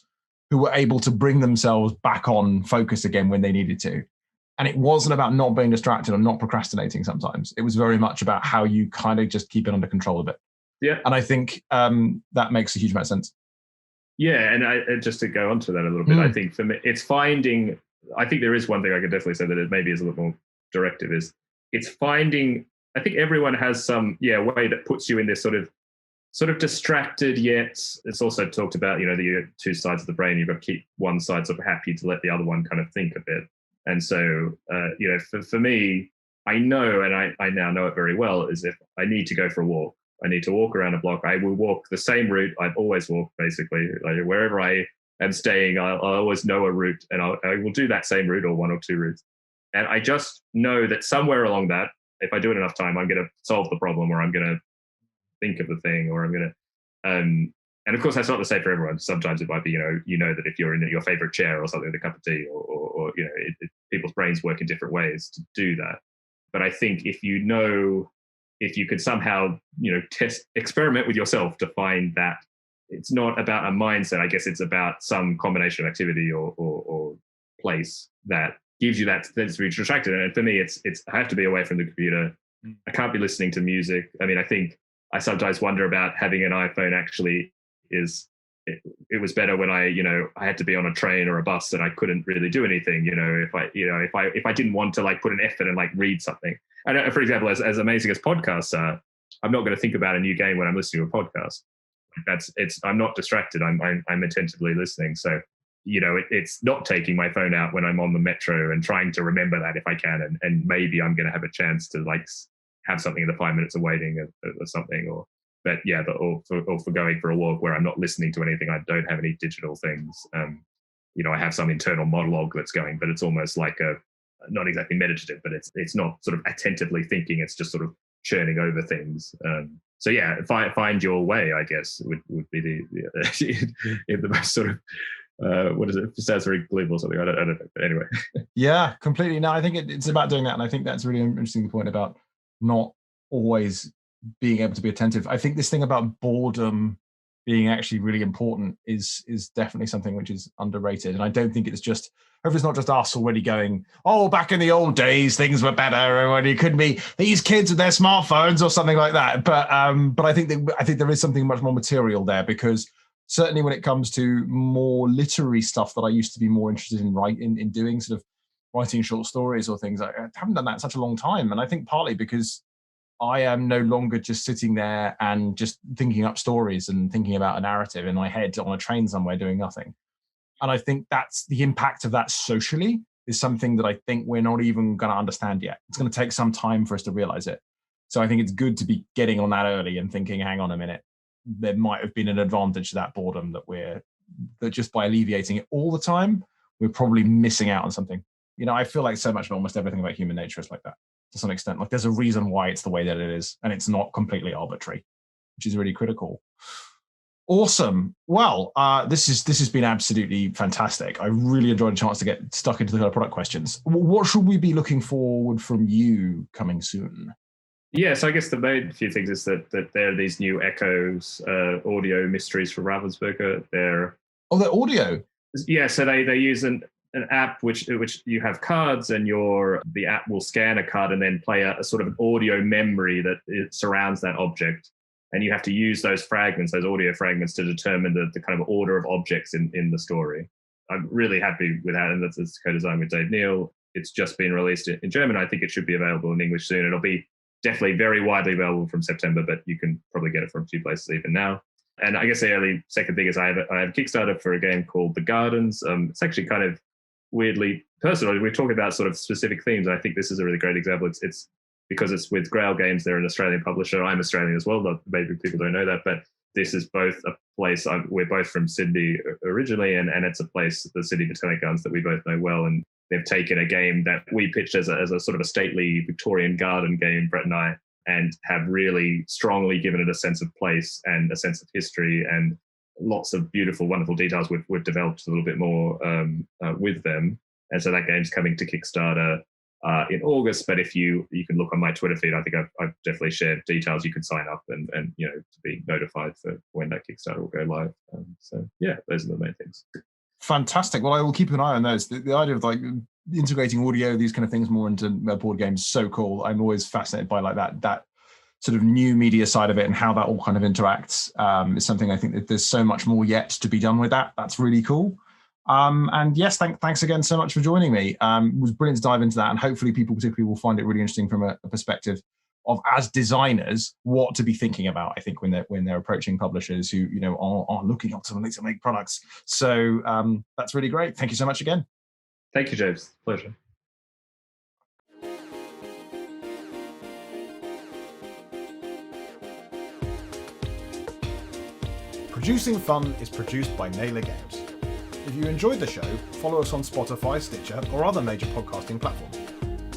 who were able to bring themselves back on focus again when they needed to. And it wasn't about not being distracted or not procrastinating sometimes. It was very much about how you kind of just keep it under control a bit. Yeah. And I think that makes a huge amount of sense. Yeah, and just to go on to that a little bit, I think for me, it's finding, I think there is one thing I could definitely say that it maybe is a little more directive, is it's finding, I think everyone has some way that puts you in this sort of distracted, yet it's also talked about, the two sides of the brain. You've got to keep one side sort of happy to let the other one kind of think a bit. And so, for me, I know, and I now know it very well, is if I need to go for a walk, I need to walk around a block, I will walk the same route I've always walked, basically. Like wherever I am staying, I'll always know a route, and I will do that same route or one or two routes. And I just know that somewhere along that, if I do it enough time, I'm going to solve the problem, or I'm going to think of the thing, or I'm going to, and of course that's not the same for everyone. Sometimes it might be, you know that if you're in your favorite chair or something with a cup of tea, or people's brains work in different ways to do that. But I think if you could somehow, experiment with yourself to find that it's not about a mindset. I guess it's about some combination of activity or place that gives you that sense to be distracted. And for me, it's I have to be away from the computer. I can't be listening to music. I mean, I think I sometimes wonder about having an iPhone actually it was better when I had to be on a train or a bus and I couldn't really do anything, if I didn't want to like put an effort and like read something. And for example, as amazing as podcasts are, I'm not going to think about a new game when I'm listening to a podcast. I'm not distracted. I'm attentively listening. So, it's not taking my phone out when I'm on the metro and trying to remember that if I can, and maybe I'm going to have a chance to like have something in the 5 minutes of waiting or something, or for going for a walk where I'm not listening to anything. I don't have any digital things. I have some internal monologue that's going, but it's almost like not exactly meditative, but it's not sort of attentively thinking. It's just sort of churning over things. So yeah, find your way, I guess, would be the most sort of what is it? It sounds very glib or something. I don't know. But anyway. Yeah, completely. No, I think it's about doing that, and I think that's really interesting. The point about not always being able to be attentive. I think this thing about boredom being actually really important is definitely something which is underrated. And I don't think it's just, hopefully it's not just us already going, oh, back in the old days, things were better, when it could be these kids with their smartphones or something like that. But I think there is something much more material there, because certainly when it comes to more literary stuff that I used to be more interested in doing, sort of writing short stories or things, I haven't done that in such a long time. And I think partly because I am no longer just sitting there and just thinking up stories and thinking about a narrative in my head on a train somewhere doing nothing. And I think that's the impact of that socially is something that I think we're not even going to understand yet. It's going to take some time for us to realize it. So I think it's good to be getting on that early and thinking, hang on a minute, there might have been an advantage to that boredom that just by alleviating it all the time, we're probably missing out on something. I feel like so much of almost everything about human nature is like that to some extent. Like there's a reason why it's the way that it is, and it's not completely arbitrary, which is really critical. Awesome. Well, this has been absolutely fantastic. I really enjoyed a chance to get stuck into the kind of product questions. What should we be looking forward from you coming soon? Yeah, so I guess the main few things is that there are these new Echoes, audio mysteries from Ravensburger. They're audio. Yeah, so they use an app which you have cards, and the app will scan a card and then play a sort of an audio memory that it surrounds that object, and you have to use those audio fragments to determine the kind of order of objects in the story. I'm really happy with that, and that's co-designed with Dave Neal. It's just been released in German. I think it should be available in English soon. It'll be definitely very widely available from September, but you can probably get it from a few places even now. And I guess the only second thing is I have a Kickstarter for a game called The Gardens. It's actually kind of weirdly personal. We're talking about sort of specific themes. I think this is a really great example. It's because it's with Grail Games. They're an Australian publisher. I'm Australian as well, but maybe people don't know that. But this is both a place, we're both from Sydney originally, and it's a place, the Sydney Botanic Gardens, that we both know well. And they've taken a game that we pitched as a sort of a stately Victorian garden game, Brett and I, and have really strongly given it a sense of place and a sense of history, and lots of beautiful, wonderful details we've developed a little bit more with them. And so that game's coming to Kickstarter in August. But if you can look on my Twitter feed, I think I've definitely shared details. You can sign up and to be notified for when that Kickstarter will go live. So yeah, those are the main things. Fantastic. Well, I will keep an eye on those. The idea of like integrating audio, these kind of things more into board games, so cool. I'm always fascinated by like that sort of new media side of it and how that all kind of interacts. Is something I think that there's so much more yet to be done with that. That's really cool. And yes, thanks again so much for joining me. It was brilliant to dive into that, and hopefully people particularly will find it really interesting from a perspective of, as designers, what to be thinking about, I think, when they're approaching publishers who are looking ultimately to make products. So that's really great. Thank you so much again. Thank you, James. Pleasure. Producing Fun is produced by Naylor Games. If you enjoyed the show, follow us on Spotify, Stitcher, or other major podcasting platforms.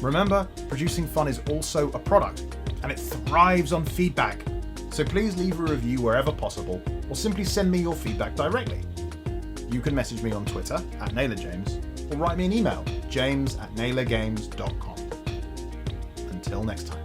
Remember, Producing Fun is also a product, and it thrives on feedback. So please leave a review wherever possible, or simply send me your feedback directly. You can message me on Twitter @NaylorJames, or write me an email, james@naylorgames.com. Until next time.